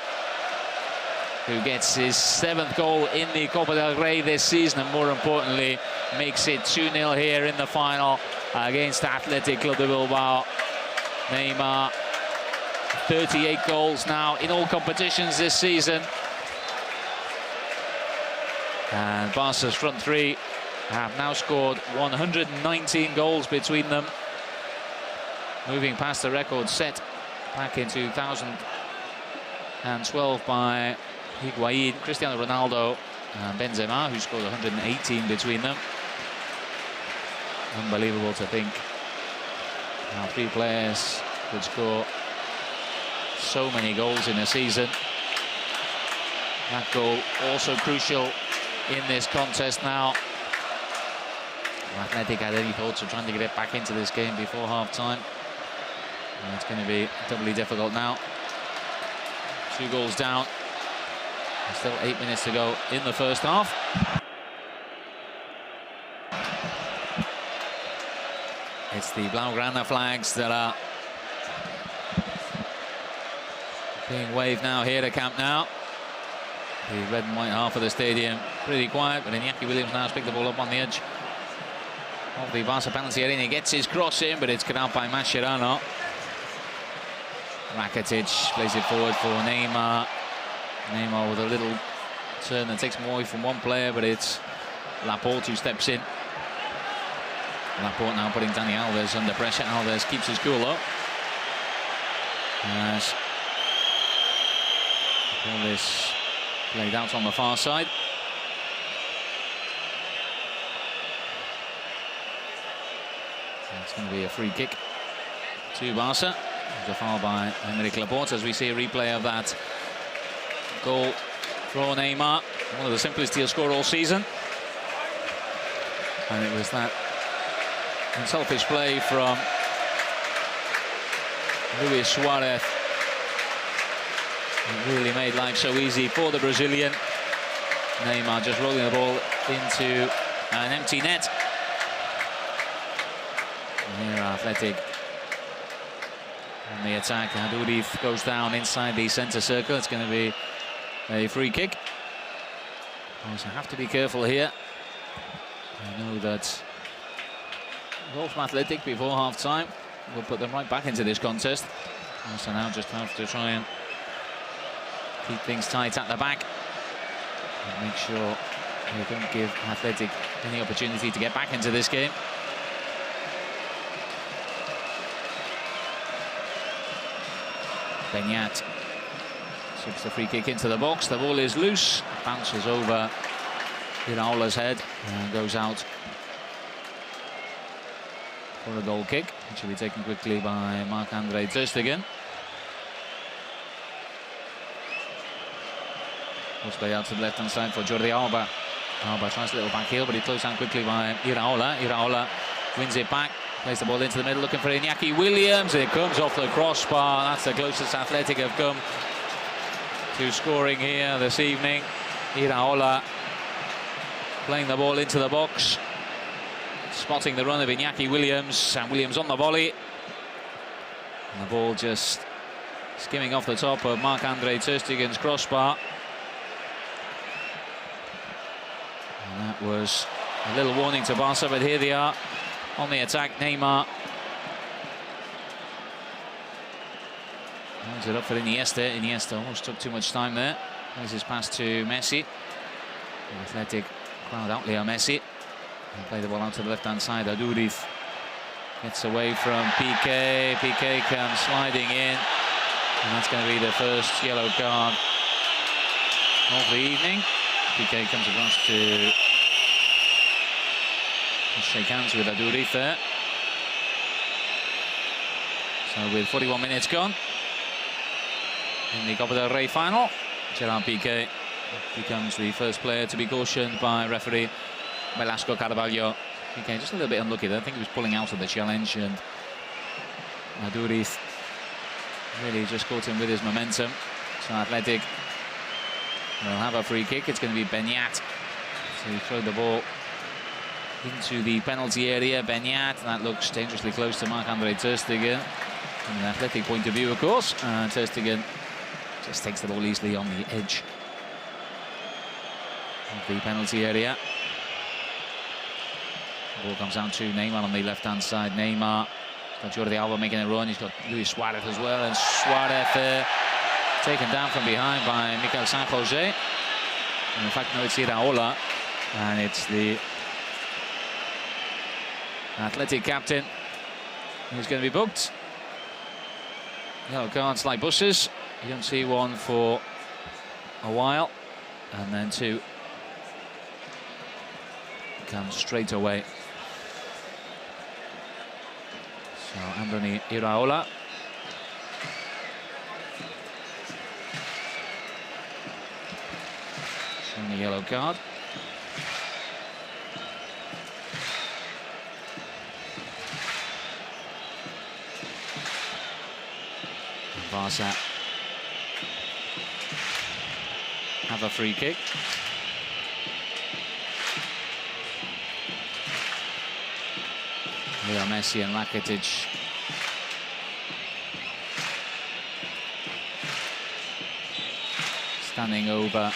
who gets his 7th goal in the Copa del Rey this season, and more importantly makes it 2-0 here in the final against Athletic Club de Bilbao. Neymar, 38 goals now in all competitions this season, and Barca's front three have now scored 119 goals between them, moving past the record set back in 2012 by Higuaín, Cristiano Ronaldo and Benzema, who scored 118 between them. Unbelievable to think how 3 players could score so many goals in a season. That goal also crucial in this contest now. Athletic had any thoughts of trying to get it back into this game before half-time. It's going to be doubly difficult now. 2 goals down. There's still 8 minutes to go in the first half. It's the Blaugrana flags that are being waved now here at Camp Nou. The red and white half of the stadium pretty quiet, but Iñaki Williams now has picked the ball up on the edge of the Barca penalty area. He gets his cross in, but it's cut out by Mascherano. Rakitic plays it forward for Neymar. Neymar with a little turn that takes more away from one player, but it's Laporte who steps in. Laporte now putting Dani Alves under pressure. Alves keeps his cool up. As all this played out on the far side. It's going to be a free kick to Barca. There's a foul by Aymeric Laporte as we see a replay of that goal for Neymar. One of the simplest he'll score all season. And it was that unselfish play from Luis Suarez. It really made life so easy for the Brazilian. Neymar just rolling the ball into an empty net. And here Athletic on the attack. Aduriz goes down inside the centre circle. It's going to be a free kick. So have to be careful here. I know that goal from Athletic before half-time will put them right back into this contest. So now just have to try and keep things tight at the back and make sure they don't give Athletic any opportunity to get back into this game. Beñat Slips the free kick into the box. The ball is loose. Bounces over Iraola's head and goes out for a goal kick, which will be taken quickly by Marc-Andre ter Stegen. Let's play out to the left-hand side for Jordi Alba. Alba tries a little back heel, but he closed down quickly by Iraola. Iraola wins it back, plays the ball into the middle, looking for Iñaki Williams. It comes off the crossbar. That's the closest Athletic have come to scoring here this evening. Iraola playing the ball into the box, spotting the run of Iñaki Williams, and Williams on the volley. And the ball just skimming off the top of Marc-Andre ter Stegen's crossbar. And that was a little warning to Barca, but here they are on the attack. Neymar holds it up for Iniesta. Iniesta almost took too much time there. Plays his pass to Messi. The Athletic crowd out Leo Messi. And play the ball out to the left-hand side. Aduriz gets away from Piqué. Piqué comes sliding in. And that's going to be the first yellow card of the evening. Piqué comes across to shake hands with Aduriz there. So with 41 minutes gone in the Copa del Rey final, Gerard Piqué becomes the first player to be cautioned by referee Velasco Carvalho. Piqué just a little bit unlucky there. I think he was pulling out of the challenge, and Aduriz really just caught him with his momentum. So Athletic will have a free kick. It's going to be Beñat to throw the ball into the penalty area. Beñat, that looks dangerously close to Marc-Andre ter Stegen from an Athletic point of view, of course. And ter Stegen just takes the ball easily on the edge of the penalty area. The ball comes down to Neymar on the left-hand side. Neymar, he's got Jordi Alba making a run. He's got Luis Suarez as well, and Suarez taken down from behind by Mikel San Jose. And in fact, no, it's Iraola, and it's the Athletic captain who's going to be booked. Yellow cards like buses. You don't see one for a while, and then two come straight away. So Andoni Iraola. Showing a yellow card. And Barca have a free kick. Leo Messi and Rakitic standing over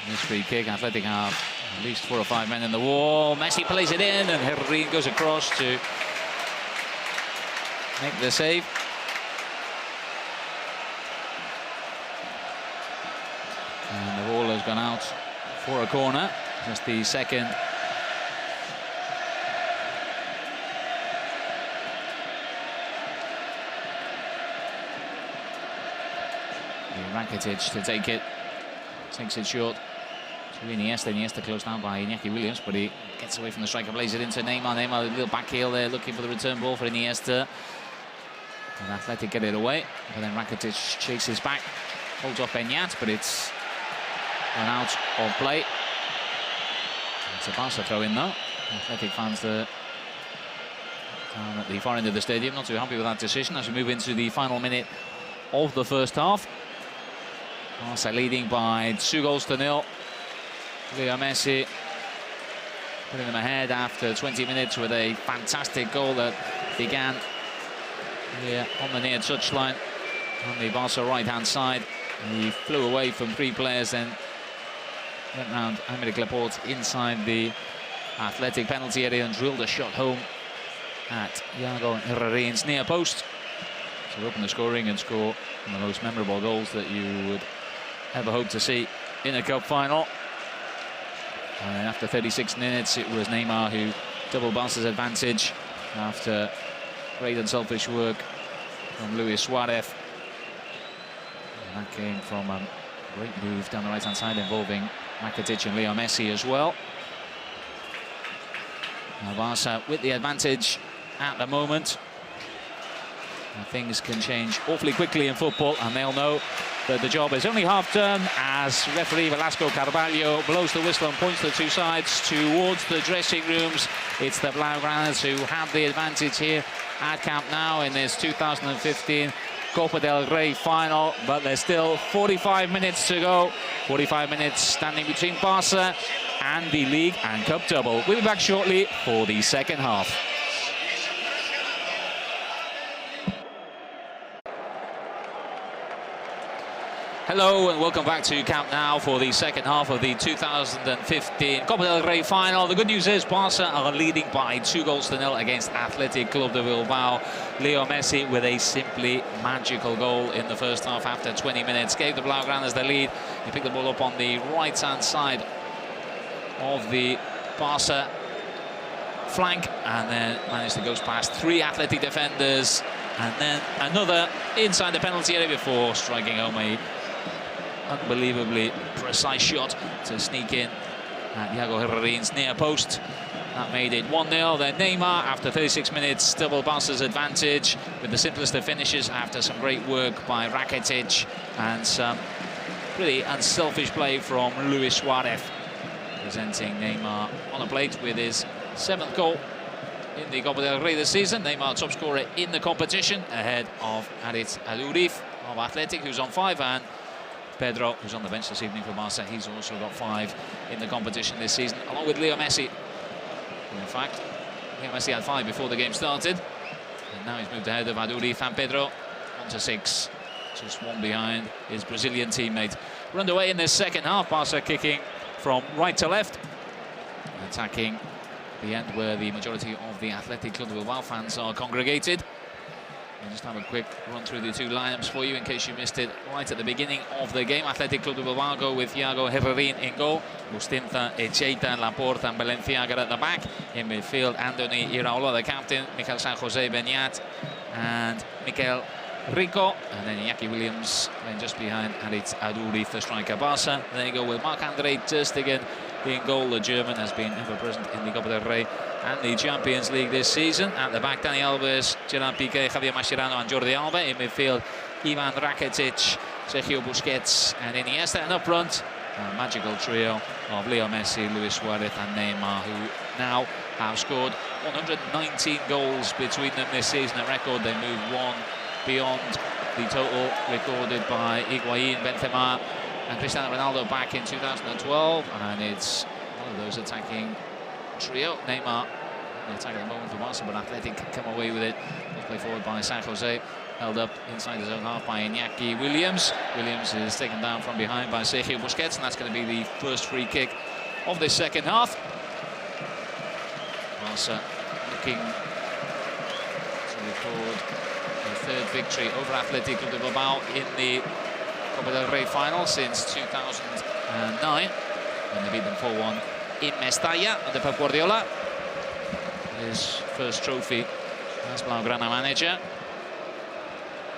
this free kick. Athletic have at least 4 or 5 men in the wall. Messi plays it in, and Herrín goes across to make the save. And the ball has gone out for a corner. Just the second Rakitic to take it, takes it short to Iniesta. Iniesta closed down by Iñaki Williams, but he gets away from the striker, plays it into Neymar. Neymar, a little back heel there, looking for the return ball for Iniesta. And Athletic get it away, but then Rakitic chases back, holds off Beñat, but it's run out of play. It's a Barca throw in though. Athletic fans down at the far end of the stadium, not too happy with that decision as we move into the final minute of the first half. Barca leading by 2-0. Leo Messi putting them ahead after 20 minutes with a fantastic goal that began here on the near touchline on the Barca right-hand side. He flew away from 3 players, then went round Aymeric Laporte inside the Athletic penalty area and drilled a shot home at Iago Herrerin's near post to open the scoring and score one of the most memorable goals that you would ever hope to see in a cup final. And after 36 minutes, it was Neymar who doubled Barca's advantage after great unselfish work from Luis Suarez. And that came from a great move down the right-hand side involving Rakitic and Leo Messi as well. Now Barca with the advantage at the moment. And things can change awfully quickly in football, and they'll know that the job is only half done as referee Velasco Carvalho blows the whistle and points the two sides towards the dressing rooms. It's the Blaugranas who have the advantage here at Camp Nou in this 2015 Copa del Rey final, but there's still 45 minutes to go. 45 minutes standing between Barca and the league and cup double. We'll be back shortly for the second half. Hello and welcome back to Camp Nou for the second half of the 2015 Copa del Rey final. The good news is Barca are leading by 2-0 against Athletic Club de Bilbao. Leo Messi with a simply magical goal in the first half after 20 minutes gave the Blaugranas the lead. He picked the ball up on the right-hand side of the Barca flank and then managed to go past 3 Athletic defenders and then another inside the penalty area before striking home a unbelievably precise shot to sneak in at Iago Herrerin's near post. That made it 1-0. Then Neymar, after 36 minutes, double Barca's advantage with the simplest of finishes after some great work by Rakitic and some pretty unselfish play from Luis Suarez, presenting Neymar on a plate with his 7th goal in the Copa del Rey this season. Neymar top scorer in the competition ahead of Aritz Alurif of Athletic, who's on 5, and Pedro, who's on the bench this evening for Barca. He's also got 5 in the competition this season, along with Leo Messi. In fact, Leo Messi had 5 before the game started, and now he's moved ahead of Alurif and Pedro on to 6, just 1 behind his Brazilian teammate. We're underway in this second half. Barca kicking from right to left, attacking the end where the majority of the Athletic Club de Bilbao fans are congregated. I'll just have a quick run through the 2 lineups for you in case you missed it right at the beginning of the game. Athletic Club de Bilbao go with Iago Herrerin in goal, Bustinza, Echeita, Laporta and Balenciaga at the back. In midfield, Andoni Iraola, the captain, Mikel San Jose, Beñat and Mikel Rico, and then Iñaki Williams playing just behind Aritz Alurif, the striker. Barca, they go with Marc-André ter Stegen in goal. The German has been ever present in the Copa del Rey and the Champions League this season. At the back, Dani Alves, Gerard Piqué, Javier Mascherano and Jordi Alba. In midfield, Ivan Rakitic, Sergio Busquets and Iniesta. And up front, a magical trio of Leo Messi, Luis Suarez and Neymar, who now have scored 119 goals between them this season, a record. They move 1 beyond the total recorded by Higuaín, Benzema and Cristiano Ronaldo back in 2012, and it's one of those attacking trio. Neymar, the attack at the moment for Barca, but Athletic come away with it. Play forward by San Jose, held up inside his own half by Iñaki Williams. Williams is taken down from behind by Sergio Busquets, and that's going to be the first free kick of this second half. Barca looking to record a 3rd victory over Athletic Club de Bilbao in the Copa del Rey final since 2009, when they beat them 4-1 in Mestalla under Pep Guardiola. His first trophy as Blaugrana manager.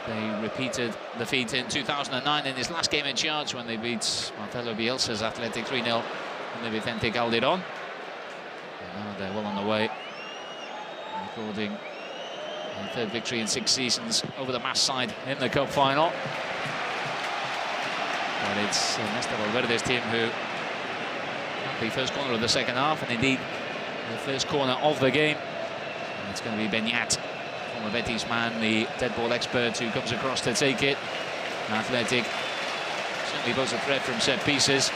They repeated the feat in 2009 in his last game in charge when they beat Marcelo Bielsa's Athletic 3-0 in the Vicente Calderón. And now they're well on the way, recording a 3rd victory in 6 seasons over the Mas side in the cup final. But it's Ernesto Valverde's team who had the first corner of the second half, and indeed the first corner of the game. And it's going to be Beñat, former Betis man, the dead ball expert, who comes across to take it. Athletic certainly pose a threat from set pieces.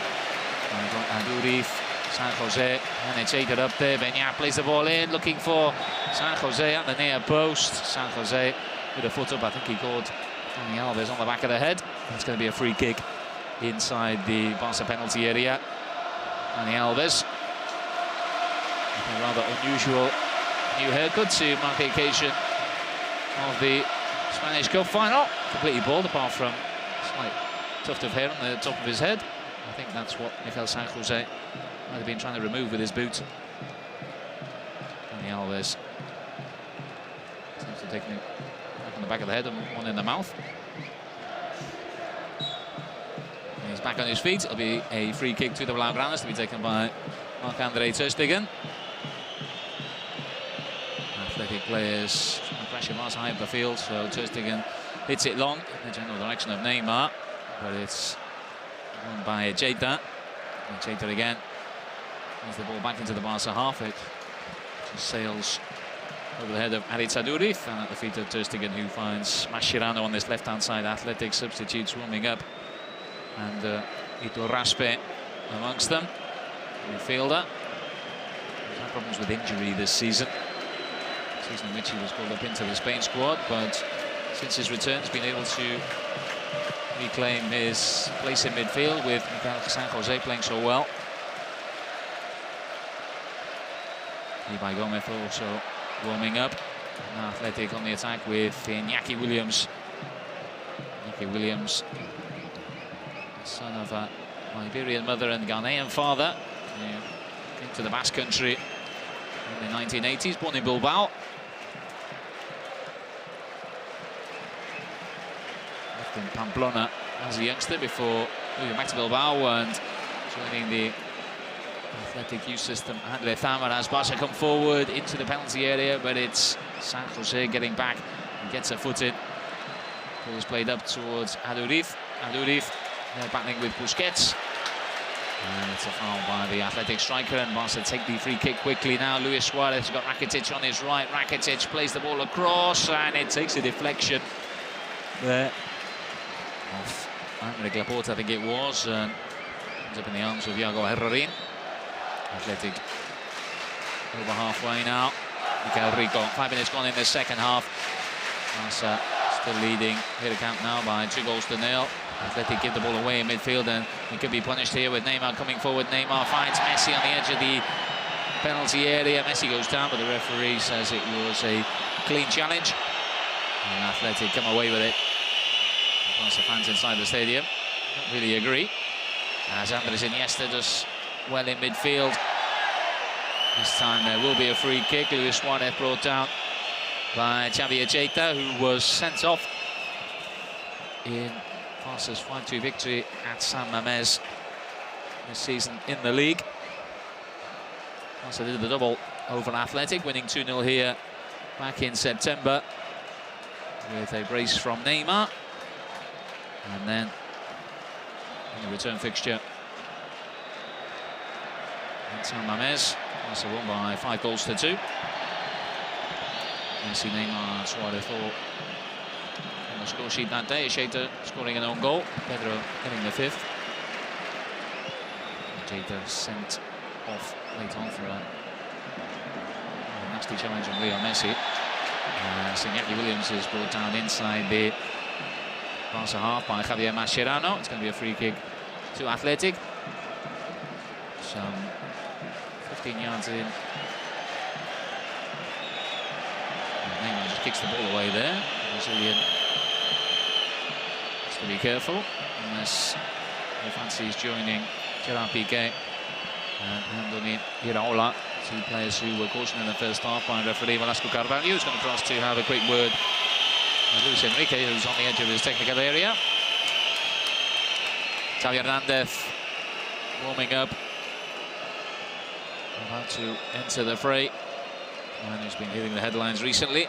Alurif, San Jose, and it's Echeita up there. Beñat plays the ball in, looking for San Jose at the near post. San Jose with a foot up. I think he caught Dani Alves on the back of the head. It's going to be a free kick inside the Barca penalty area. Dani Alves, a rather unusual new haircut to mark the occasion of the Spanish Cup final. Completely bald, apart from a slight tuft of hair on the top of his head. I think that's what Mikel San Jose might have been trying to remove with his boot. Dani Alves seems to take it on the back of the head and one in the mouth. He's back on his feet. It'll be a free kick to the Blaugranas to be taken by Marc-André ter Stegen. Athletic players pressure Mars high up the field, so ter Stegen hits it long in the general direction of Neymar, but it's won by Jeita. Jeita again brings the ball back into the Barca half. It just sails over the head of Aritz Aduriz and at the feet of ter Stegen, who finds Mascherano on this left-hand side. Athletic substitutes warming up, and Ito Raspe amongst them. Midfielder. He's had problems with injury this season. Season in which he was called up into the Spain squad, but since his return, he's been able to reclaim his place in midfield with Miguel San Jose playing so well. Ibai Gomez also warming up. Now Athletic on the attack with Iñaki Williams. Iñaki Williams, the son of a Liberian mother and Ghanaian father, came to the Basque Country in the 1980s, born in Bilbao. Left in Pamplona as a youngster before moving back to Bilbao and joining the Athletic youth system at Lezama as Barca come forward into the penalty area, but it's San Jose getting back and gets a foot in. Ball is played up towards Aduriz. They're battling with Busquets. And it's a foul by the Athletic striker, and Barca take the free kick quickly now. Luis Suarez has got Rakitic on his right. Rakitic plays the ball across, and it takes a deflection there off Aymeric Laporte, I think it was, and ends up in the arms of Iago Herrerin. Athletic over halfway now. Mikel Rico, 5 minutes gone in the second half. Barca still leading here at Camp Nou by 2-0. Athletic give the ball away in midfield, and he could be punished here with Neymar coming forward. Neymar finds Messi on the edge of the penalty area. Messi goes down, but the referee says it was a clean challenge. And Athletic come away with it. The Barca fans inside the stadium don't really agree, as Andres Iniesta does well in midfield. This time there will be a free kick. Luis Suarez brought down by Xavier Jeita, who was sent off in Barca's 5-2 victory at San Mamés this season in the league. Barca did the double over Athletic, winning 2-0 here back in September with a brace from Neymar. And then in the return fixture at San Mamés, Barca won by 5-2. Messi, Neymar, Suarez all on the score sheet that day. Jeita scoring an own goal, Pedro getting the 5th. Jeita sent off late on for a nasty challenge on Lionel Messi. Iñaki Williams is brought down inside the Barca half by Javier Mascherano. It's going to be a free kick to Athletic. Some 15 yards in. Neymar just kicks the ball away there. Brazilian has to be careful unless he fancies joining Gerard Piqué and Andoni Iraola, 2 players who were cautioned in the first half by referee Velasco Carvalho, who's going to cross to have a quick word with Luis Enrique, who's on the edge of his technical area. Xavi Hernandez warming up, about to enter the fray. Man who's been hitting the headlines recently.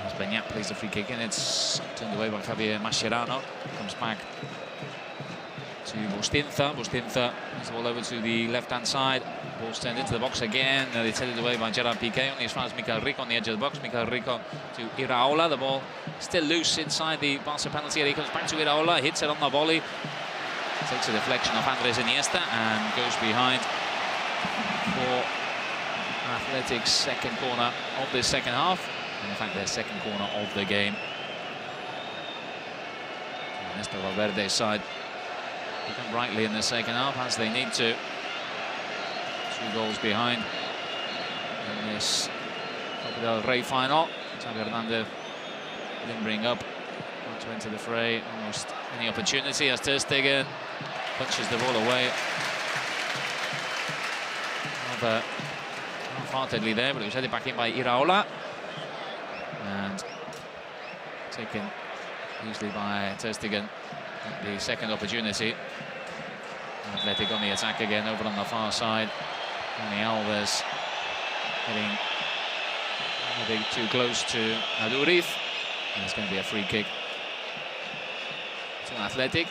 As Beñat plays the free kick in, it's turned away by Javier Mascherano. Comes back to Bustinza. Bustinza moves the ball over to the left-hand side. Ball's turned into the box again, and it's headed away by Gerard Piqué, only as far as Mikel Rico on the edge of the box. Mikel Rico to Iraola. The ball still loose inside the Barca penalty area. He comes back to Iraola, hits it on the volley. Takes a deflection off Andres Iniesta and goes behind for Athletic's second corner of this second half, and in fact their second corner of the game. Ernesto Valverde's side become brightly in the second half, as they need to. 2 goals behind in this Copa del Rey final. Xavi Hernandez limbering up, want to enter the fray, almost any opportunity as ter Stegen punches the ball away. Half-heartedly there, but it was headed back in by Iraola and taken easily by ter Stegen at the second opportunity. Athletic on the attack again, over on the far side. Dani Alves getting a bit too close to Aduriz. And it's going to be a free kick to Athletic.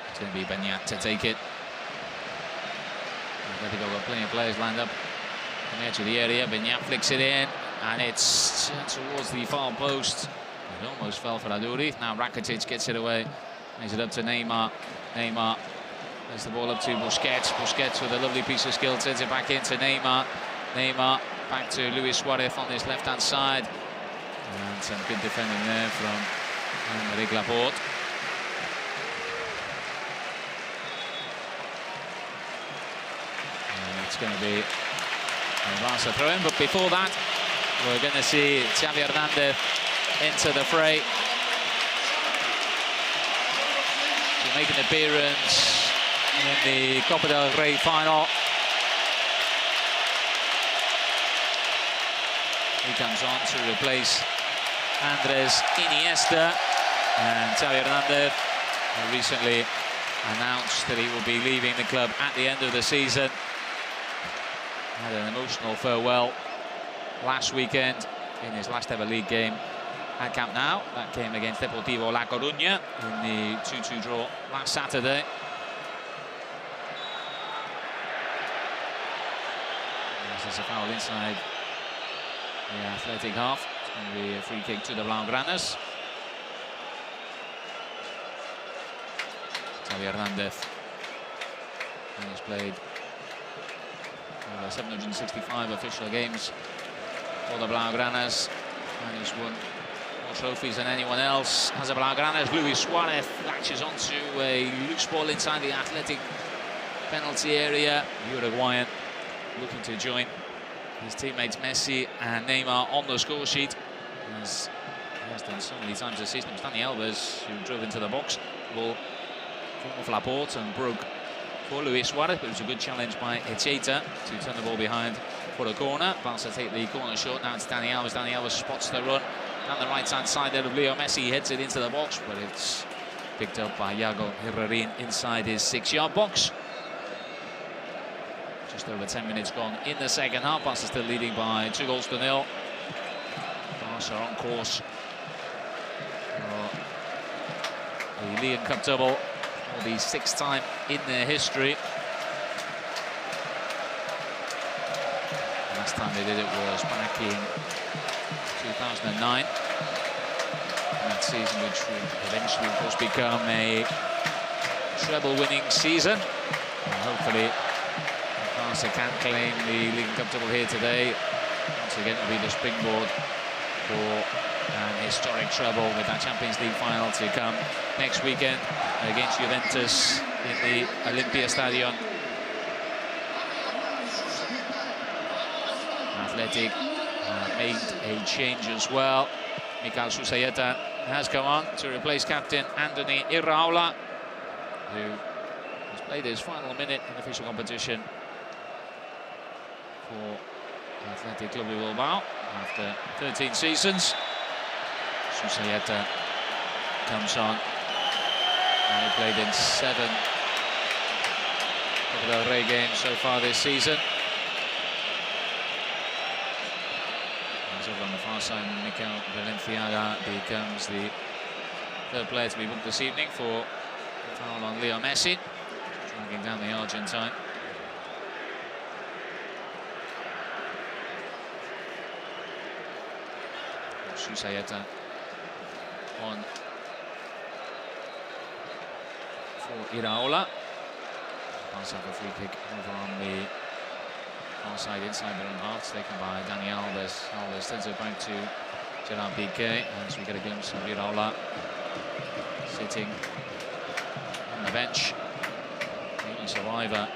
It's going to be Beñat to take it. Athletic got plenty of players lined up on the edge of the area. Beñat flicks it in, and it's towards the far post. It almost fell for Aduriz. Now Rakitic gets it away. Plays it up to Neymar. Neymar plays the ball up to Busquets. Busquets with a lovely piece of skill sends it back into Neymar. Neymar back to Luis Suarez on his left-hand side. And some good defending there from Aymeric Laporte. And it's going to be a Barca throw-in, but before that, we're going to see Xavi Hernandez into the fray. To make an appearance in the Copa del Rey final. He comes on to replace Andres Iniesta, and Xavi Hernandez recently announced that he will be leaving the club at the end of the season. Had an emotional farewell last weekend in his last ever league game at Camp Nou. That came against Deportivo La Coruña in the 2-2 draw last Saturday. There's a foul inside the Athletic half. It's going to be a free kick to the Blaugranas. Xavi Hernandez, and he's played 765 official games for the Blaugranas, and he's won more trophies than anyone else as a Blaugranas. Luis Suarez latches onto a loose ball inside the Athletic penalty area. The Uruguayan looking to join his teammates Messi and Neymar on the score sheet, as he has done so many times this season. It was Dani Alves who drove into the box. Ball off Laporte and broke for Luis Suarez, but it was a good challenge by Echeta to turn the ball behind for a corner. Barca take the corner shot. Now it's Dani Alves. Dani Alves spots the run down the right-hand side there of Leo Messi. He heads it into the box, but it's picked up by Iago Herrerin inside his 6-yard box. Just over 10 minutes gone in the second half. Barca still leading by 2-0. Barca on course for the League Cup double for the 6th time in their history. Last time they did it was back in 2009. That season, which would eventually, of course, become a treble-winning season. And hopefully, Barca can claim the League Cup double here today. Once again, it will be the springboard for an historic treble, with that Champions League final to come next weekend against Juventus in the Olympia Stadion. Athletic made a change as well. Mikel Susaeta has come on to replace captain Andoni Iraola, who has played his final minute in official competition for Athletic Bilbao after 13 seasons. Susaeta comes on, and he played in 7 Copa del Rey games so far this season. As over on the far side, Mikel Valenciaga becomes the 3rd player to be booked this evening for a foul on Leo Messi, dragging down the Argentine. Susaeta on for Iraola. Pass up a free kick over on the far side inside their own half, taken by Dani Alves. Alves sends it back to Gerard Piqué as we get a glimpse of Iraola sitting on the bench. The only survivor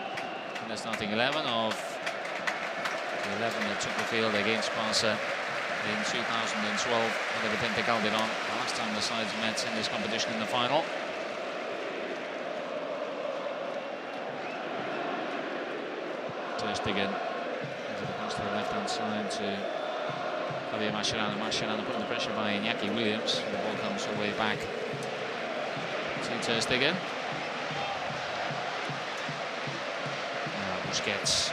in the starting 11 of the 11 that took the field against Barca in 2012 under Vicente Calderon, the last time the sides met in this competition in the final. Ter Stegen into the pass to the left-hand side to Javier Mascherano. Mascherano put the pressure by Iñaki Williams. The ball comes all the way back to Ter Stegen. Busquets.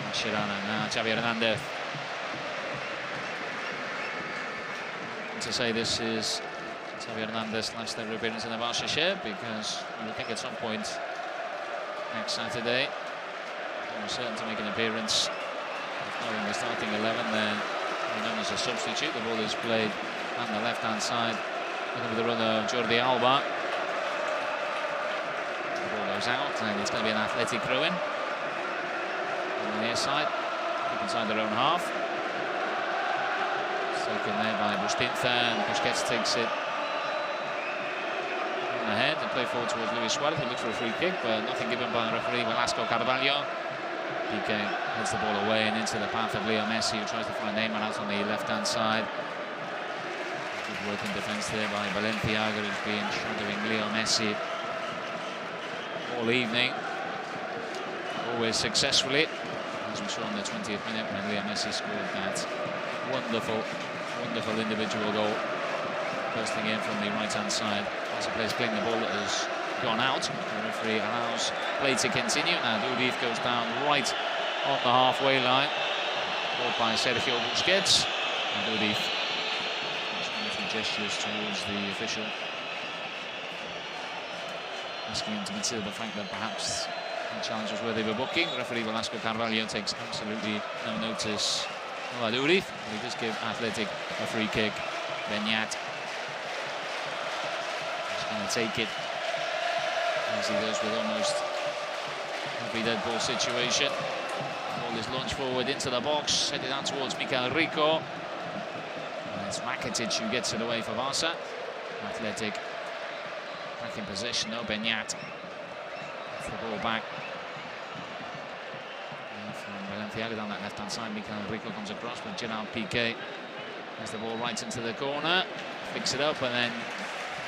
Mascherano, now Xavi Hernandez. To say this is Xavi Hernandez's last ever appearance in the Barca shirt, because I think at some point next Saturday we're certain to make an appearance. If not in the starting 11, then known as a substitute. The ball is played on the left-hand side, looking for the run of Jordi Alba. The ball goes out, and it's going to be an Athletic throw-in on the near side, deep inside their own half. Taken there by Bustinza, and Busquets takes it on the head and play forward towards Luis Suarez, who looked for a free kick, but nothing given by the referee. Velasco Carvalho. Piqué heads the ball away and into the path of Lionel Messi, who tries to find Neymar out on the left-hand side. Good working defence there by Balenciaga, who's been shadowing Lionel Messi all evening, always successfully, as we saw in the 20th minute when Lionel Messi scored that wonderful individual goal, bursting in from the right-hand side. As the player's playing the ball that has gone out, the referee allows play to continue. Now V.F.V goes down right on the halfway line, brought by Sergio Busquets. And V.F.V makes wonderful gestures towards the official, asking him to consider the fact that perhaps the challenge was worthy of a booking. Referee Velasco Carvalho takes absolutely no notice of V.F.V, but he does give Athletic a free kick. Beñat is going to take it, as he does with almost every dead ball situation. Ball is launched forward into the box, headed out towards Mikel Rico. And it's Rakitic who gets it away for Barca. Athletic back in possession, though. Beñat gets the ball back. From Balenciaga down that left-hand side, Mikel Rico comes across, but Gerard Piqué has the ball right into the corner, picks it up and then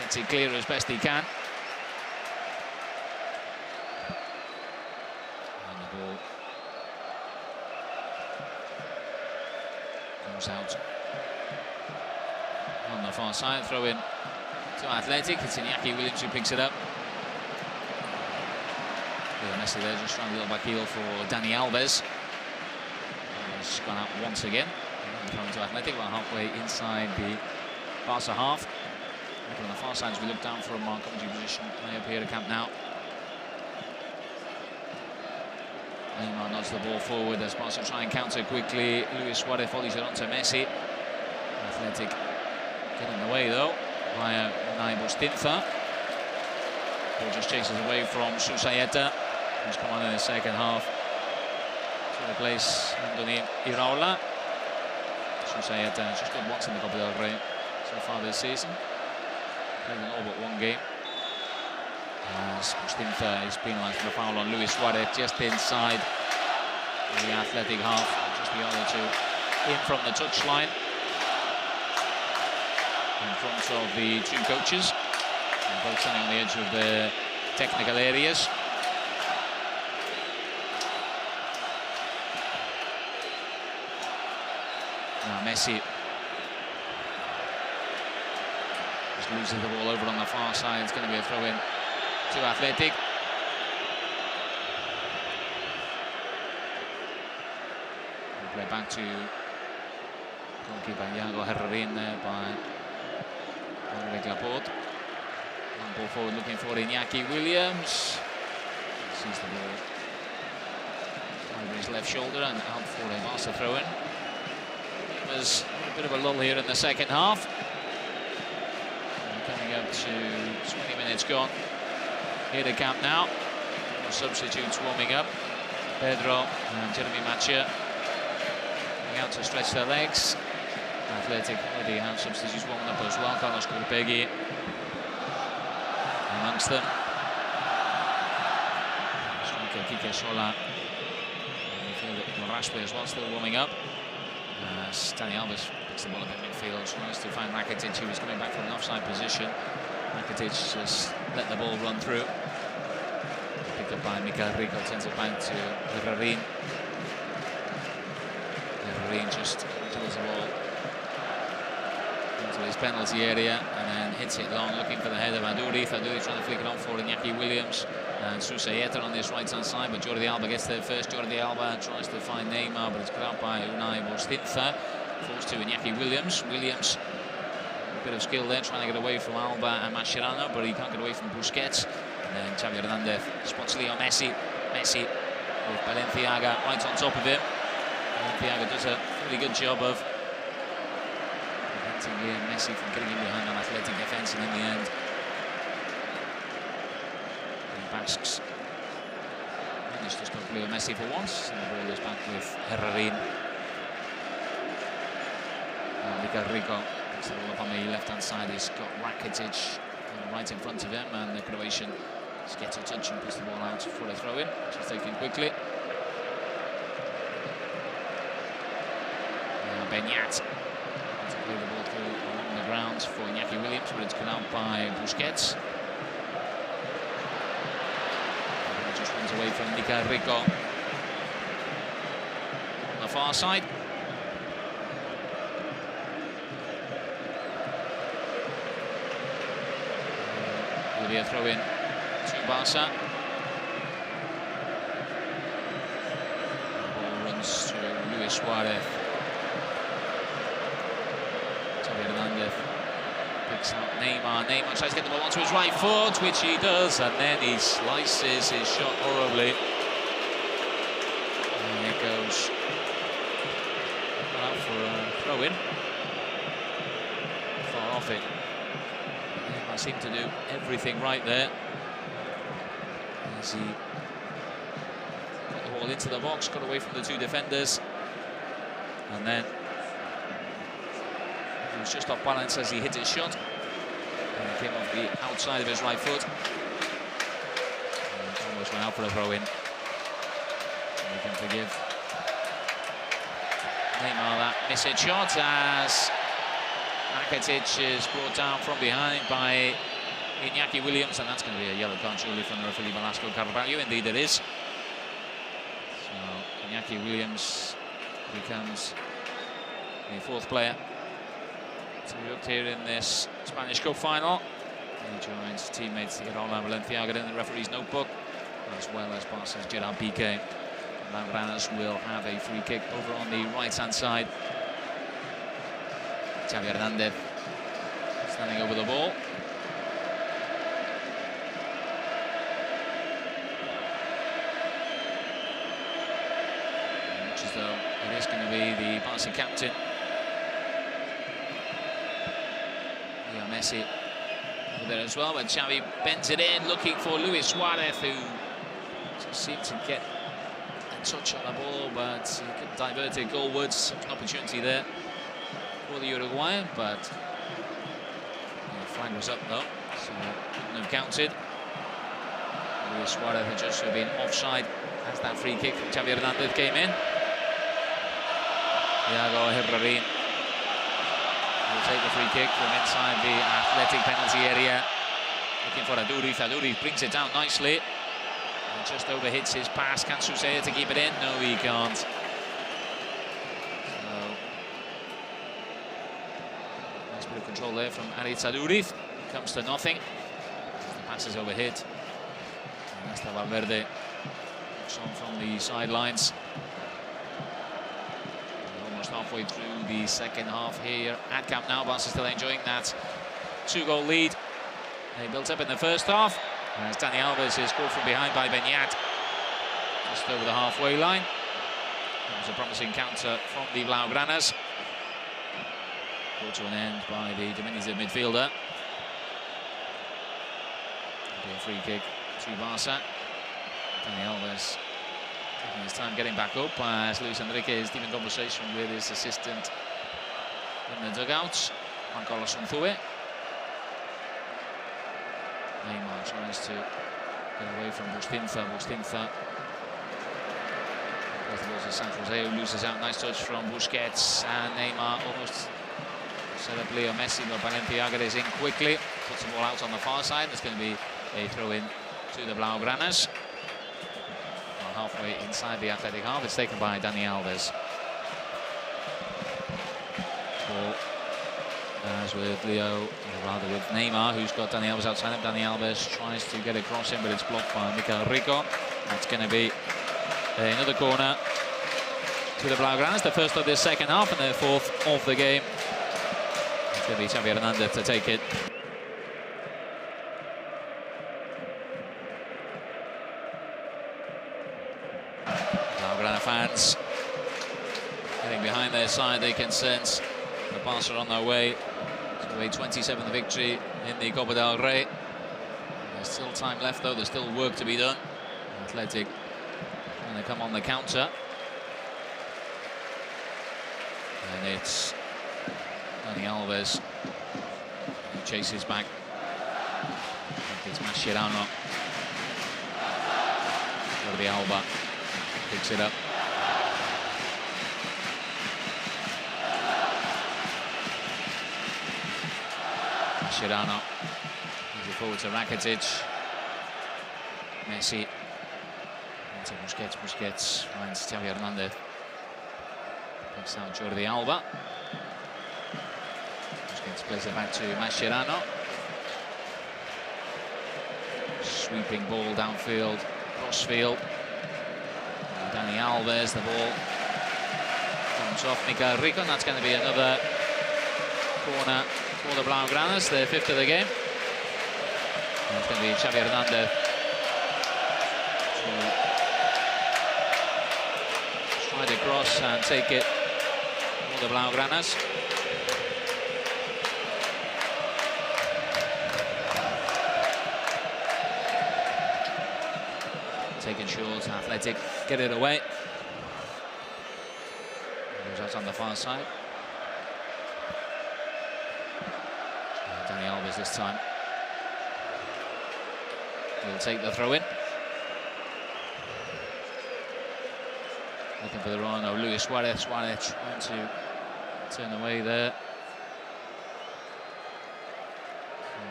gets it clear as best he can. And the ball goes out on the far side, throw in to Athletic. It's Iñaki Williams who picks it up. Messi there just trying a little back heel for Dani Alves. He's gone out once again. Thrown to Athletic about halfway inside the Barca half. Looking on the far side as we look down for a commentary position up here at Camp Nou. Neymar nods the ball forward as Barca try and counter quickly. Luis Suarez volleys it onto Messi. Athletic getting away though via Unai Bustinza. Ball just chases away from Susaeta, who's come on in the second half to replace Andoni Iraola. Susaeta has just got once in the Copa del Rey so far this season. Played in all but one game. As Bustinza is penalised for the foul on Luis Suarez just inside the Athletic half, just the other two in from the touchline, in front of the two coaches, and both standing on the edge of the technical areas. Now Messi just loses the ball over on the far side. It's going to be a throw-in to Athletic. We'll play back to goalkeeper Iago Herrerín there by Enric Laporte. One ball forward looking for Iñaki Williams. Sees the ball over his left shoulder and out for a Barca throw-in. There's a bit of a lull here in the second half. And coming up to 20 minutes gone here at Camp Nou. The substitutes warming up. Pedro and Jeremy Mathieu going out to stretch their legs. Athletic already have substitutes warming up as well. Carlos Corpegui amongst them. Striker Kike Sola. Raspe as well, still warming up. Dani Alves picks the ball up in midfield, tries to find Rakitic, who was coming back from an offside position. Rakitic just let the ball run through. Picked up by Mikel Rico, sends it back to Herrerín. Herrerín just to the penalty area and then hits it long, looking for the head of Aduriz. Aduriz trying to flick it on for Iñaki Williams and Susayeta on this right-hand side, but Jordi Alba gets there first. Jordi Alba tries to find Neymar, but it's cut out by Unai Bostintha. Falls to Iñaki Williams. Williams, a bit of skill there, trying to get away from Alba and Mascherano, but he can't get away from Busquets. And then Xavi Hernandez spots Leo Messi. Messi with Balenciaga right on top of him. Balenciaga does a really good job of preventing Leo Messi from getting in behind an Athletic defence, and in the end, the Basques managed to stop Leo Messi for once, and the ball is back with Herrerin. Miguel Rico picks the ball up on the left-hand side. He's got Rakitic right in front of him, and the Croatian gets a touch and puts the ball out for a throw-in, which is taken quickly. Beñat to play the ball through along the ground for Iñaki Williams, but it's cut out by Busquets. And just runs away from Miguel Rico on the far side. Will be a throw-in to Barca. The ball runs to Luis Suarez. Xavi Hernandez picks out Neymar. Neymar tries to get the ball onto his right foot, which he does, and then he slices his shot horribly. And it goes out for a throw-in. Far off it. Neymar seemed to do everything right there as he got the ball into the box, got away from the two defenders, and then he was just off balance as he hit his shot, and it came off the outside of his right foot and almost went out for a throw-in. We can forgive Neymar that missed shot as Rakitic is brought down from behind by Iñaki Williams, and that's going to be a yellow card surely from the referee Velasco Carvalho. Indeed it is. So Iñaki Williams becomes the fourth player to be looked here in this Spanish Cup final. He joins teammates Irola Balenciaga in the referee's notebook, as well as Barca's Gerard Piqué. Blaugranas will have a free kick over on the right-hand side. Xavi Hernandez standing over the ball. Looks as though it is going to be the Barca captain, Leo Messi, over there as well, but Xavi bends it in, looking for Luis Suarez, who just seemed to get a touch on the ball, but he could divert it goalwards. An opportunity there for the Uruguayan, but the flag was up though, so couldn't have counted. Luis Suarez had just been offside as that free kick from Xavi Hernandez came in. Iago Herrerin will take the free kick from inside the Athletic penalty area, looking for Aduriz. Aduriz brings it down nicely and just overhits his pass. Can Susayeta to keep it in? No, he can't. Bit of control there from Aritz Aduriz. Comes to nothing. The pass is overhit. That's Valverde. Looks on from the sidelines. Almost halfway through the second half here at Camp Nou. Barca still enjoying that two-goal lead they built up in the first half. As Dani Alves is scored from behind by Beñat, just over the halfway line. That was a promising counter from the Blaugranas. Brought to an end by the diminutive midfielder. A free kick to Barca. Dani Alves taking his time getting back up as Luis Enrique is deep in conversation with his assistant in the dugouts, Juan Carlos Unzue. Neymar tries to get away from Bostintha. Bostintha plays the ball to San Jose, who loses out. Nice touch from Busquets, and Neymar almost set up Leo Messi, but Balenciaga is in quickly, puts the ball out on the far side. There's going to be a throw-in to the Blaugranas. Well, halfway inside the Athletic half, it's taken by Dani Alves. For as with Leo, or rather with Neymar, who's got Dani Alves outside him. Dani Alves tries to get across him, but it's blocked by Mikel Rico. That's going to be another corner to the Blaugranas, the first of this second half and the fourth of the game. It's going to be Xavi Hernandez to take it. Blaugrana fans getting behind their side. They can sense the Barca on their way to a 27th victory in the Copa del Rey. There's still time left though, there's still work to be done. Athletic going to come on the counter. And it's Dani Alves who chases back. I think it's Mascherano. Jordi Alba picks it up. Mascherano moves it forward to Rakitic. Messi into Busquets finds Xavi Hernandez. Picks out Jordi Alba. Busquets plays it back to Mascherano. Sweeping ball downfield, crossfield. Dani Alves, the ball comes off Mikel Rico, and that's going to be another corner for the Blaugranas, their fifth of the game. And it's going to be Xavi Hernandez to stride across and take it for the Blaugranas. Taken short, Athletic get it away. Goes out on the far side. Dani Alves this time. He'll take the throw in. Looking for the run of Luis Suarez. Suarez trying to turn away there.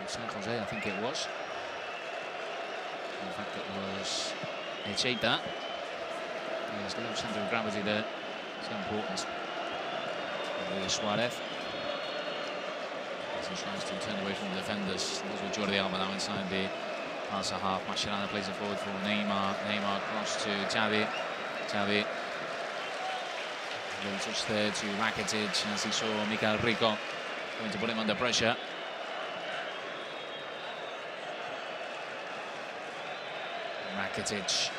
San Jose, I think it was. In fact, it was Echeta. There's a low centre of gravity there. It's important. Luis Suarez. As he tries to turn away from the defenders. There's with Jordi Alba now inside the Barca half. Mascherano plays it forward for Neymar. Neymar cross to Xavi. Xavi. A little touch there to Rakitic as he saw Mikel Rico going to put him under pressure. Rakitic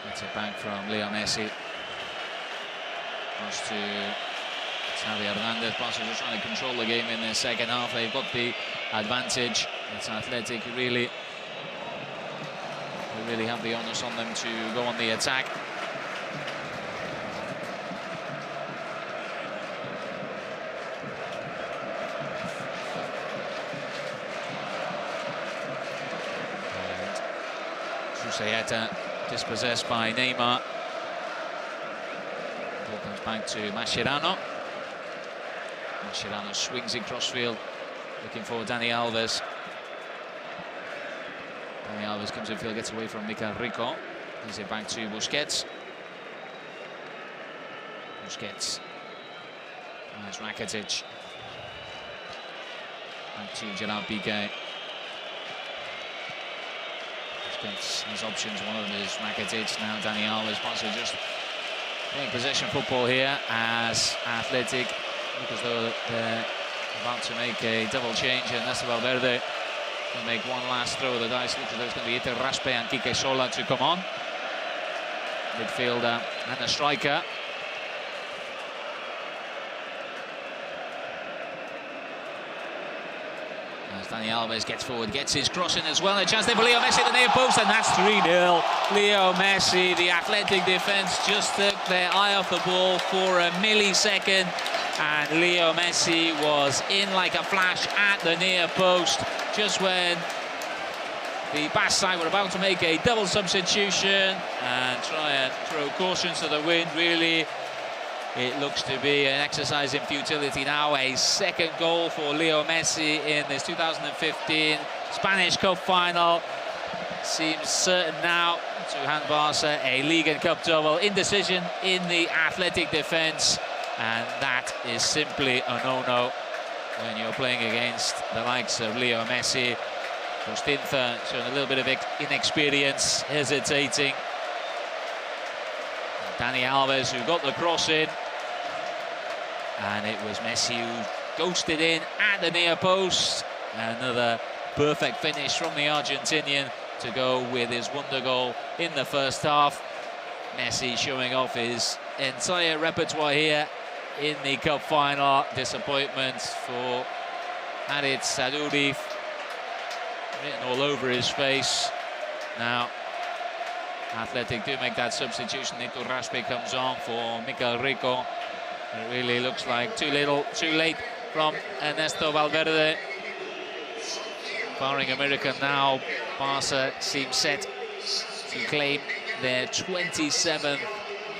gets it back from Leo Messi. Cross to Xavi Hernandez. Barca just trying to control the game in the second half. They've got the advantage. It's Athletic who really have the onus on them to go on the attack. Sayeta dispossessed by Neymar. Ball comes back to Mascherano. Mascherano swings it crossfield, looking for Dani Alves. Dani Alves comes infield, gets away from Mikel Rico. Gives it back to Busquets. Busquets. There's Rakitic. Back to Gerard Piqué. His options, one of them is Rakitic, now Dani Alves. Barca just playing possession football here as Athletic look as though they're about to make a double change, and Ernesto Valverde will make one last throw of the dice. Looks as though it's going to be Iter Raspe and Quique Sola to come on. Midfielder and a striker. As Dani Alves gets forward, gets his cross in as well. A chance there for Leo Messi at the near post, and that's 3-0. Leo Messi, the Athletic defence just took their eye off the ball for a millisecond, and Leo Messi was in like a flash at the near post just when the Basque side were about to make a double substitution and try and throw caution to the wind. Really, it looks to be an exercise in futility now. A second goal for Leo Messi in this 2015 Spanish Cup final. Seems certain now to hand Barca a League and Cup double. Indecision in the Athletic defence, and that is simply a no-no. when you're playing against the likes of Leo Messi. Bustinza showing a little bit of inexperience, hesitating. Dani Alves, who got the cross in, and it was Messi who ghosted in at the near post. Another perfect finish from the Argentinian to go with his wonder goal in the first half. Messi showing off his entire repertoire here in the cup final. Disappointment for Harit Sadouri, written all over his face. Now Athletic do make that substitution. Nito Raspe comes on for Mikel Rico. It really looks like too late from Ernesto Valverde. Barring a miracle now, Barca seems set to claim their 27th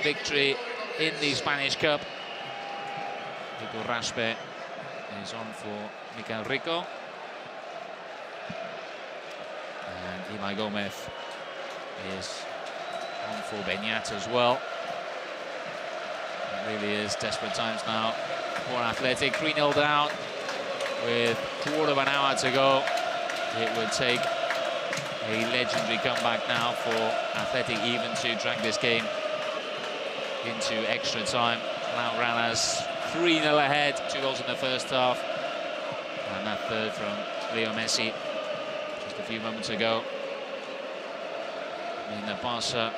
victory in the Spanish Cup. Nito Raspe is on for Mikel Rico. And Imai Gomez is on for Beñat as well. It really is desperate times now for Athletic. 3-0 down with a quarter of an hour to go. It would take a legendary comeback now for Athletic even to drag this game into extra time. Blaugranas 3-0 ahead, 2 goals in the first half. And that third from Leo Messi just a few moments ago. I mean, the Barca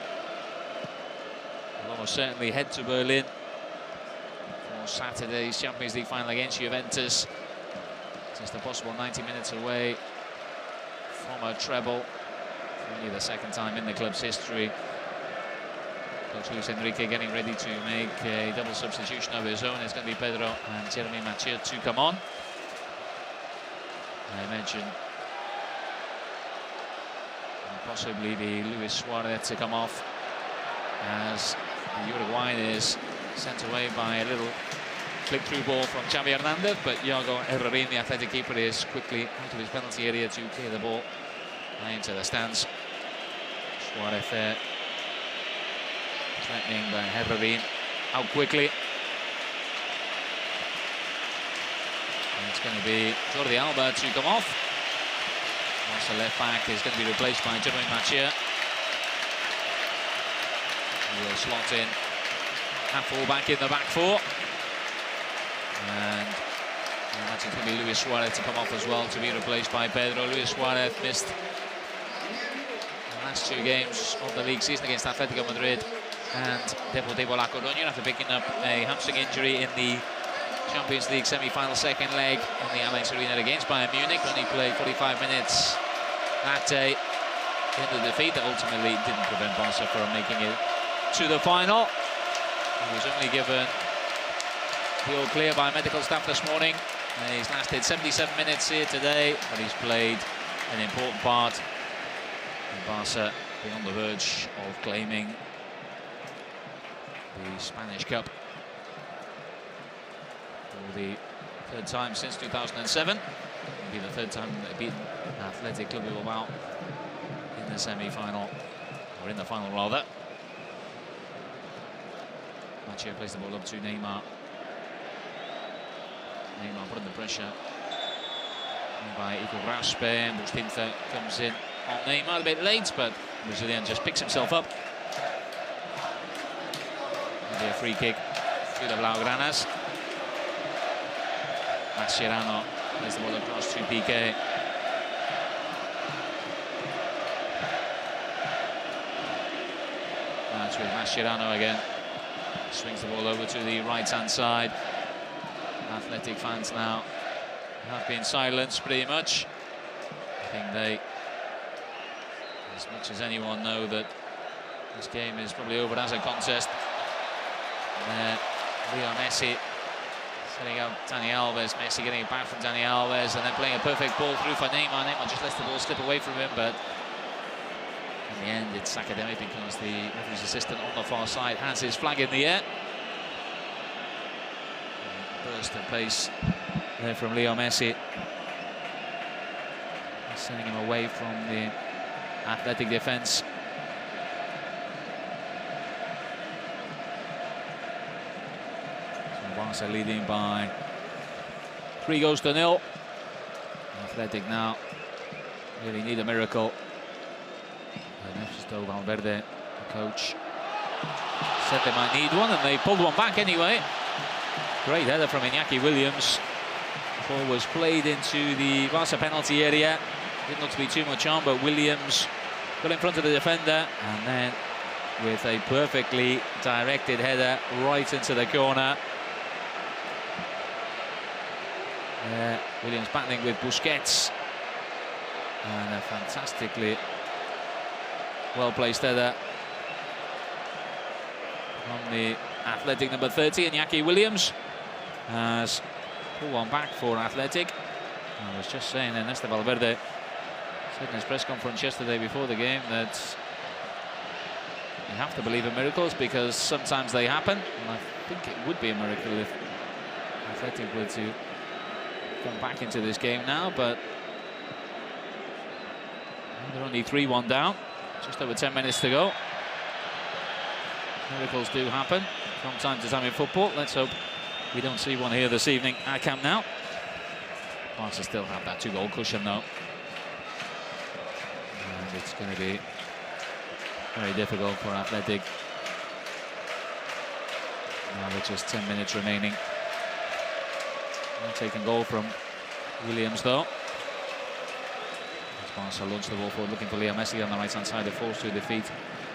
will almost certainly head to Berlin for Saturday's Champions League final against Juventus. Just a possible 90 minutes away from a treble. Only the second time in the club's history. Coach Luis Enrique getting ready to make a double substitution of his own. It's going to be Pedro and Jeremy Mathieu to come on. I mentioned possibly the Luis Suarez to come off, as the Uruguayan is sent away by a little flick-through ball from Xavi Hernandez, but Iago Herrerin, the Athletic keeper, is quickly out of his penalty area to clear the ball into the stands. Suarez there, threatening by Herrerin, out quickly. And it's going to be Jordi Alba to come off. Also left back is going to be replaced by Jeremy Mathieu. He will slot in at full-back in the back four. And I imagine it's going to be Luis Suarez to come off as well, to be replaced by Pedro. Luis Suarez missed the last 2 games of the league season against Atletico Madrid and Deportivo La Coruña after picking up a hamstring injury in the Champions League semi-final second leg in the Allianz Arena against Bayern Munich. Only played 45 minutes that day in the defeat that ultimately didn't prevent Barca from making it to the final. He was only given the all clear by medical staff this morning. He's lasted 77 minutes here today, but he's played an important part in Barca being on the verge of claiming the Spanish Cup for the 3rd time since 2007. It'll be the 3rd time they've beaten Athletic Bilbao in the semi-final, or in the final rather. Mathieu plays the ball up to Neymar. Neymar put under pressure by Iñaki Raspe, and Bustinza comes in on Neymar a bit late, but the Brazilian just picks himself up. It'll be a free kick to the Blaugranas. Mascherano plays the ball across to Piqué. That's with Mascherano again. Swings the ball over to the right-hand side. Athletic fans now have been silenced pretty much. I think they, as much as anyone, know that this game is probably over as a contest. Leo Messi setting up Dani Alves. Messi getting it back from Dani Alves and then playing a perfect ball through for Neymar. Neymar just lets the ball slip away from him, but in the end it's academic because the referee's assistant on the far side has his flag in the air. Burst of pace there from Leo Messi, sending him away from the Athletic defence. So Barca leading by 3 goes to 0. Athletic now really need a miracle. Ernesto Valverde, the coach, said they might need one, and they pulled one back anyway. Great header from Iñaki Williams. Ball was played into the Barca penalty area. Didn't look to be too much on, but Williams got in front of the defender, and then with a perfectly directed header right into the corner. Williams battling with Busquets, and a fantastically well-placed header from the Athletic number 30, Iñaki Williams, has pulled one back for Athletic. I was just saying, Ernesto Valverde said in his press conference yesterday before the game that you have to believe in miracles because sometimes they happen, and I think it would be a miracle if Athletic were to come back into this game now, but they're only 3-1 down, just over 10 minutes to go. Miracles do happen from time to time in football. Let's hope we don't see one here this evening at Camp Nou. Barca still have that 2-goal cushion though, and it's going to be very difficult for Athletic now with just 10 minutes remaining. Taking goal from Williams though. Barca launch the ball forward, looking for Lionel Messi on the right hand side. It falls through the feet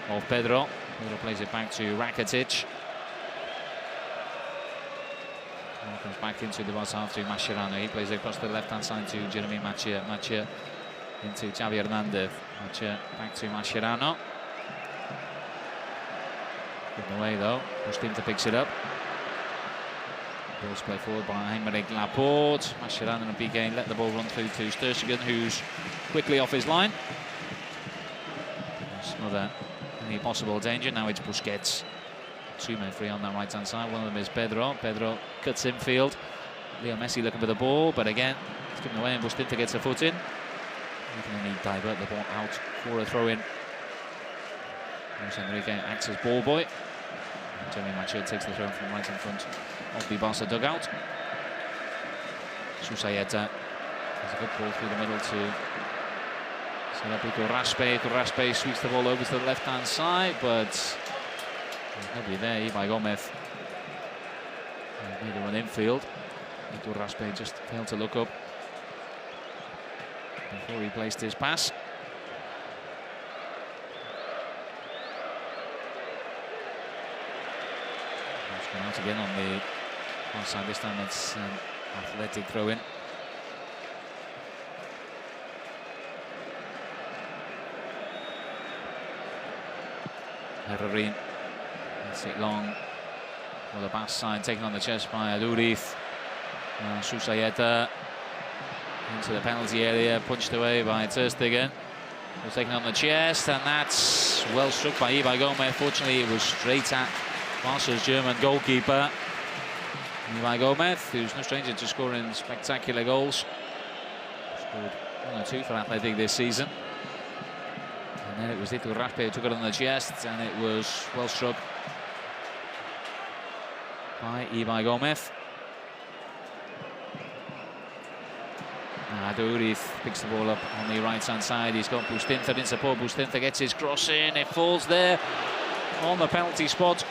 of Pedro. Pedro plays it back to Rakitic. Comes back into the Barca half to Mascherano. He plays it across the left hand side to Jeremy Machia. Machia into Xavi Hernandez. Machia back to Mascherano. Given away though. Bustinta picks it up. Ball's played forward by Aymeric Laporte. Mascherano and Piqué let the ball run through to Sturgeon, who's quickly off his line. Smother any possible danger. Now it's Busquets. 2 men free on that right hand side. One of them is Pedro. Pedro cuts infield. Leo Messi looking for the ball, but again it's given away and Bustinta gets a foot in. He can only divert the ball out for a throw in. Luis Enrique acts as ball boy. Jeremy Machia takes the throw from right in front of the Barca dugout. Susaeta has a good ball through the middle to Raspe. Raspe sweeps the ball over to the left hand side, but there's nobody there. Ibai Gomez made a run infield. Raspe just failed to look up before he placed his pass. Out again on the far side. This time it's an Athletic throw-in. Herrerin gets it long for the back side, taken on the chest by Aduriz. Susaeta into the penalty area, punched away by Ter Stegen. Was taken on the chest, and that's well struck by Ibai Gomez. Fortunately, it was straight at Barca's German goalkeeper, Ibai Gomez, who's no stranger to scoring spectacular goals. Scored 1 or 2 for Athletic this season. And then it was Raspe who took it on the chest, and it was well struck by Ibai Gomez. Aduriz picks the ball up on the right hand side. He's got Bustinta in support. Bustinta gets his cross in. It falls there on the penalty spot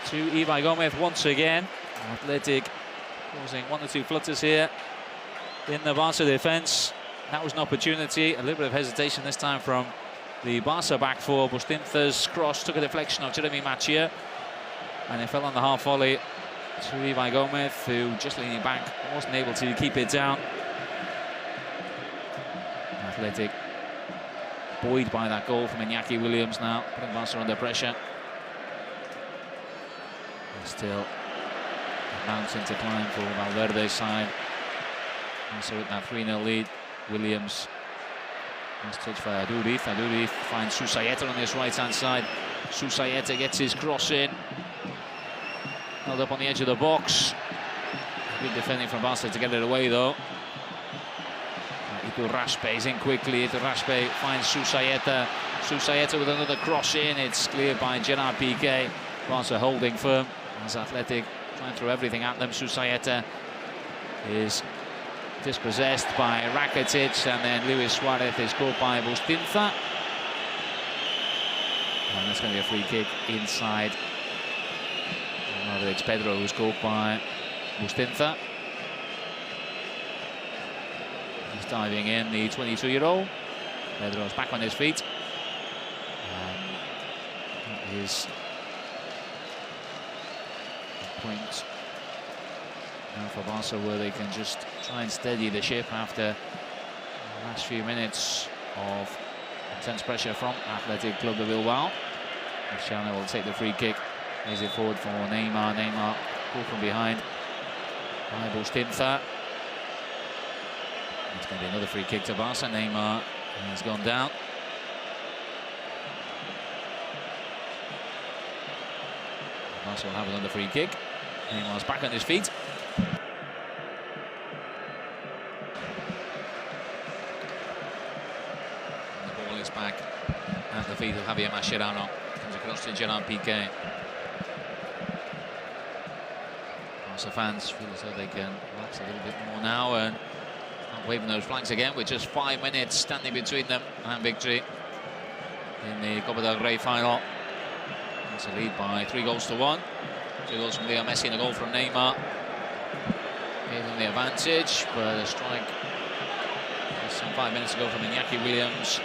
to Ibai Gomez once again. Athletic causing 1 or 2 flutters here in the Barca defence. That was an opportunity. A little bit of hesitation this time from the Barca back four. Bustinta's cross took a deflection of Jeremy Machia, and it fell on the half volley to Ibai Gomez, who, just leaning back, wasn't able to keep it down. Athletic buoyed by that goal from Iñaki Williams now, putting Barca under pressure. Still a mountain to climb for Valverde's side. Also with that 3-0 lead, Williams nice touch by Aduriz. Aduriz finds Susaeta on his right hand side. Susaeta gets his cross in, held up on the edge of the box. Good defending from Barca to get it away though. Raspe is in quickly. Raspe finds Susaeta. Susaeta with another cross in. It's cleared by Gerard Piqué. Barca holding firm as Athletic trying to throw everything at them. Susaeta is dispossessed by Rakitic, and then Luis Suarez is caught by Bustinza. And that's going to be a free kick inside. Rather, it's Pedro who's caught by Bustinza. He's diving in, the 22-year-old. Pedro's back on his feet. That is a point now for Barca where they can just try and steady the ship after the last few minutes of intense pressure from Athletic Club de Bilbao. Cristiano will take the free kick. Is it forward for Neymar? Neymar caught from behind by Bustinza. It's going to be another free kick to Barca. Neymar has gone down. Barca will have another free kick. Neymar's back on his feet. And the ball is back at the feet of Javier Mascherano. Comes across to Gerard Piqué. Barca fans feel as though they can relax a little bit more now and not waving those flags again, with just 5 minutes standing between them and victory in the Copa del Rey final. It's a lead by 3-1. 2 goals from Lionel Messi and a goal from Neymar. Gave them the advantage, but a strike just some 5 minutes ago from Iñaki Williams.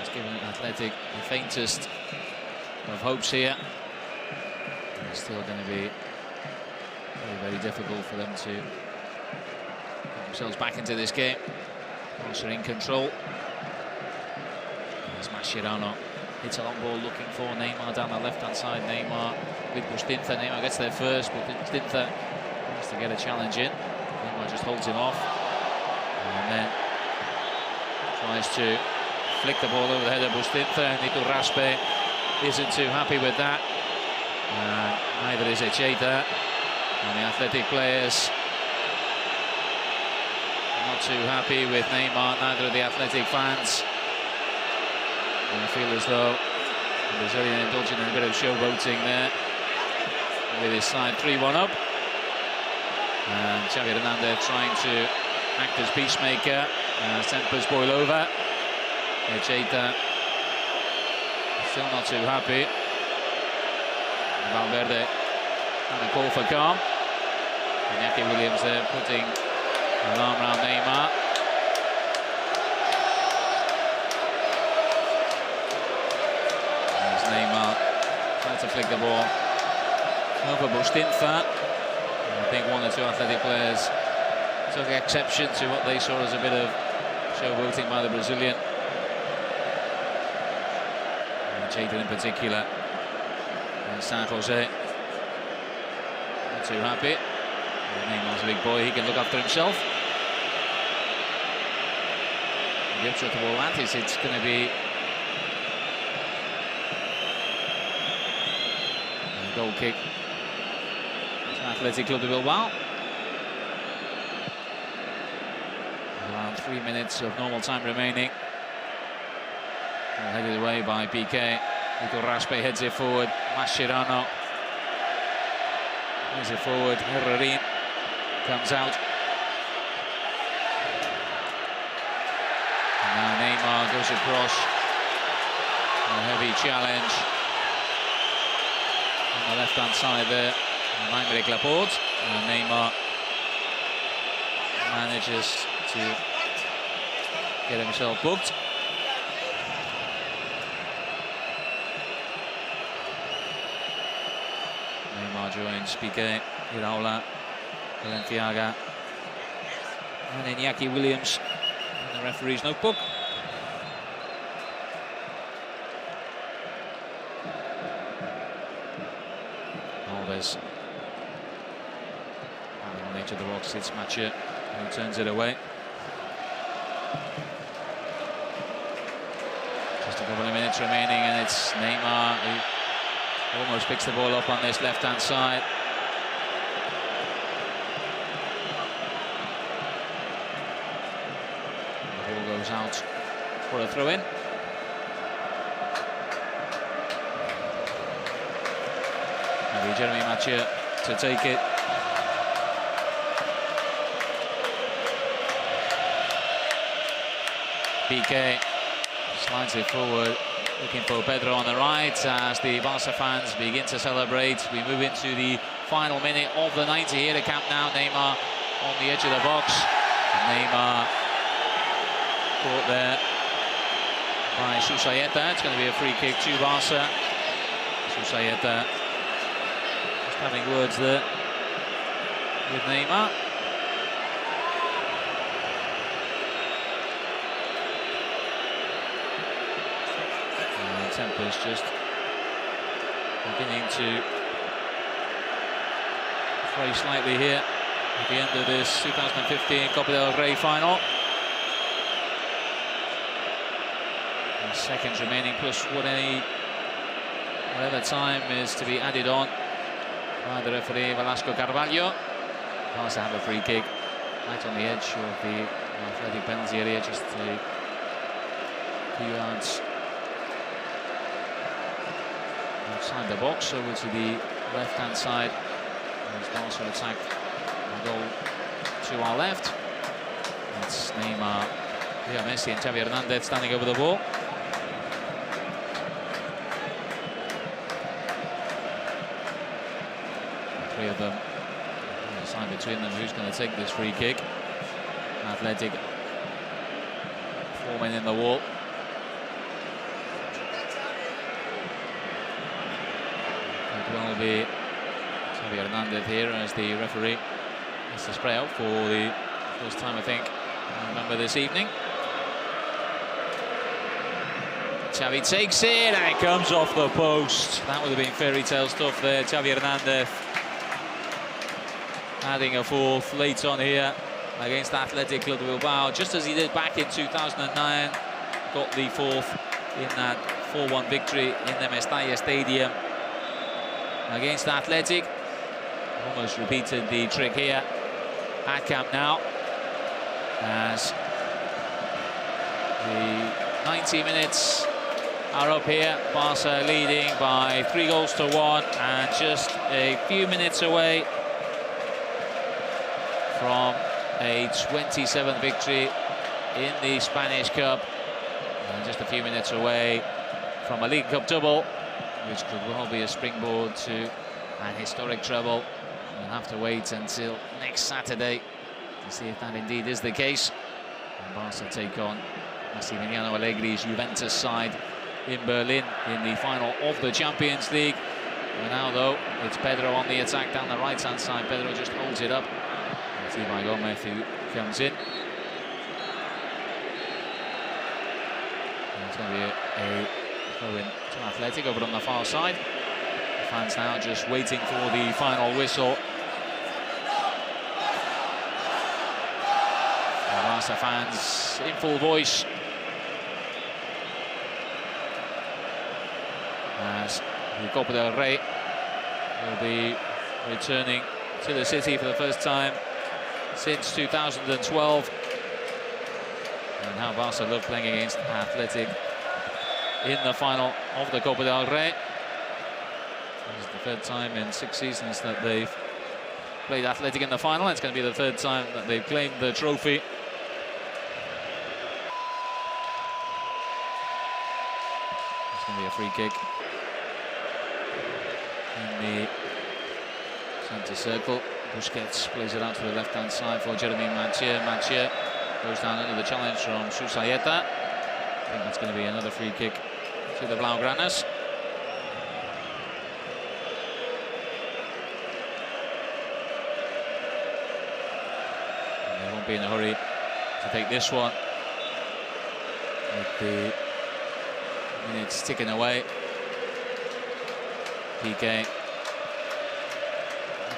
It's given Athletic the faintest of hopes here. It's still going to be very, very difficult for them to get themselves back into this game. Also in control. There's Mascherano. Hits a long ball looking for Neymar down the left-hand side. Neymar with Bustinza. Neymar gets there first, but Bustinza has to get a challenge in. Neymar just holds him off. And then tries to flick the ball over the head of Bustinza. Nico Raspe isn't too happy with that. Neither is Echeta. And the Athletic players not too happy with Neymar, neither are the Athletic fans. And I feel as though the Brazilian indulging in a bit of showboating there with his side 3-1 up. And Xavi Hernandez trying to act as peacemaker. Tempers boil over. Echeta still not too happy. Valverde trying to call for calm. Iñaki Williams there putting an arm around Neymar. Neymar trying to flick the ball over Bustinza. I think one or two Athletic players took exception to what they saw as a bit of showboating by the Brazilian. Jadon in particular. And San Jose not too happy. Neymar's a big boy, he can look after himself. The upshot of all that is it's going to be goal kick to Athletic Club de Bilbao. Around 3 minutes of normal time remaining. Headed away by Piqué. Nico Raspe heads it forward. Mascherano heads it forward. Herrerin comes out. And now Neymar goes across. A heavy challenge on the left-hand side there, Aymeric Laporte, and Neymar manages to get himself booked. Neymar joins Piqué, Iraola, Valenciaga, and Iñaki Williams in the referee's notebook. Alves on the edge of the box, it's Mathieu who turns it away. Just a couple of minutes remaining, and it's Neymar who almost picks the ball up on this left-hand side. The ball goes out for a throw-in. Maybe Jeremy Mathieu to take it. Piqué slides it forward, looking for Pedro on the right as the Barca fans begin to celebrate. We move into the final minute of the 90 here at Camp Nou. Neymar on the edge of the box. Neymar caught there by Susayeta. It's going to be a free kick to Barca. Susayeta just having words there with Neymar. Tempo's just beginning to fray slightly here at the end of this 2015 Copa del Rey final. And seconds remaining plus whatever time is to be added on by the referee Velasco Carvalho. Barca have a free kick right on the edge of the Athletic penalty area, just a few yards outside the box, over to the left-hand side. There's Barca attack and goal to our left. That's Neymar, V.F.V Messi and Xavi Hernandez standing over the ball. Three of them, sign between them who's going to take this free kick. Athletic 4 men in the wall. It will be Xavi Hernandez here as the referee has to spray out for the first time, I think, I remember this evening. Xavi takes it and it comes off the post. That would have been fairy tale stuff there. Xavi Hernandez adding a fourth late on here against Athletic Bilbao, just as he did back in 2009. Got the fourth in that 4-1 victory in the Mestalla Stadium against Athletic. Almost repeated the trick here at Camp Nou, as the 90 minutes are up here. Barca leading by 3-1 and just a few minutes away from a 27th victory in the Spanish Cup, and just a few minutes away from a League Cup double, which could well be a springboard to an historic treble. We'll have to wait until next Saturday to see if that indeed is the case. And Barca take on Massimiliano Allegri's Juventus side in Berlin in the final of the Champions League. And now, though, it's Pedro on the attack down the right-hand side. Pedro just holds it up. It's Ibai Gomez who comes in. And it's going to be a throw-in to Athletic over on the far side. The fans now just waiting for the final whistle. The Barca fans in full voice as the Copa del Rey will be returning to the city for the first time since 2012. And how Barca love playing against Athletic in the final of the Copa del Rey. This is the third time in 6 seasons that they've played Athletic in the final. It's going to be the third time that they've claimed the trophy. It's going to be a free kick in the centre circle. Busquets plays it out to the left-hand side for Jeremy Mathieu. Mathieu goes down under the challenge from Susayeta. I think that's going to be another free kick to the Blaugranas. And they won't be in a hurry to take this one, with the minutes ticking away. Piqué.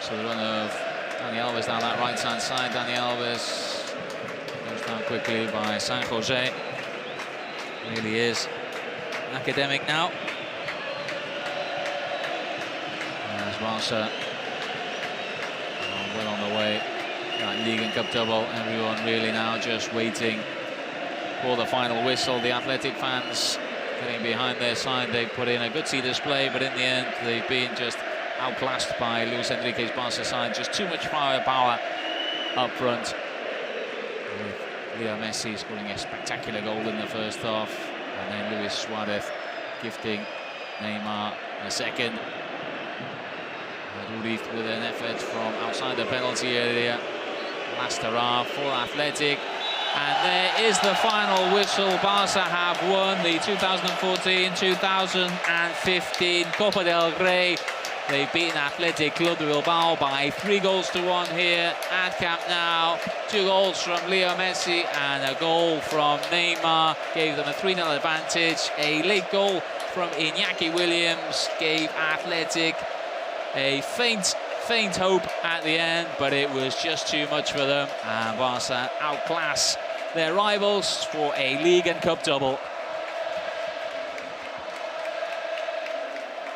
So the run of Dani Alves down that right-hand side. Dani Alves goes down quickly by San Jose. Really is an academic now. As Barca well on the way, that League and Cup double. Everyone really now just waiting for the final whistle. The Athletic fans getting behind their side. They put in a good display, but in the end they've been just outclassed by Luis Enrique's Barca side. Just too much firepower up front, with Leo Messi scoring a spectacular goal in the first half, and then Luis Suarez gifting Neymar a second. Ruiz with an effort from outside the penalty area. Last hurrah for Athletic. And there is the final whistle. Barca have won the 2014-2015 Copa del Rey. They've beaten Athletic Bilbao by 3-1 here at Camp Nou. 2 goals from Leo Messi and a goal from Neymar gave them a 3-0 advantage. A late goal from Iñaki Williams gave Athletic a faint hope at the end, but it was just too much for them, and Barca outclass their rivals for a league and cup double.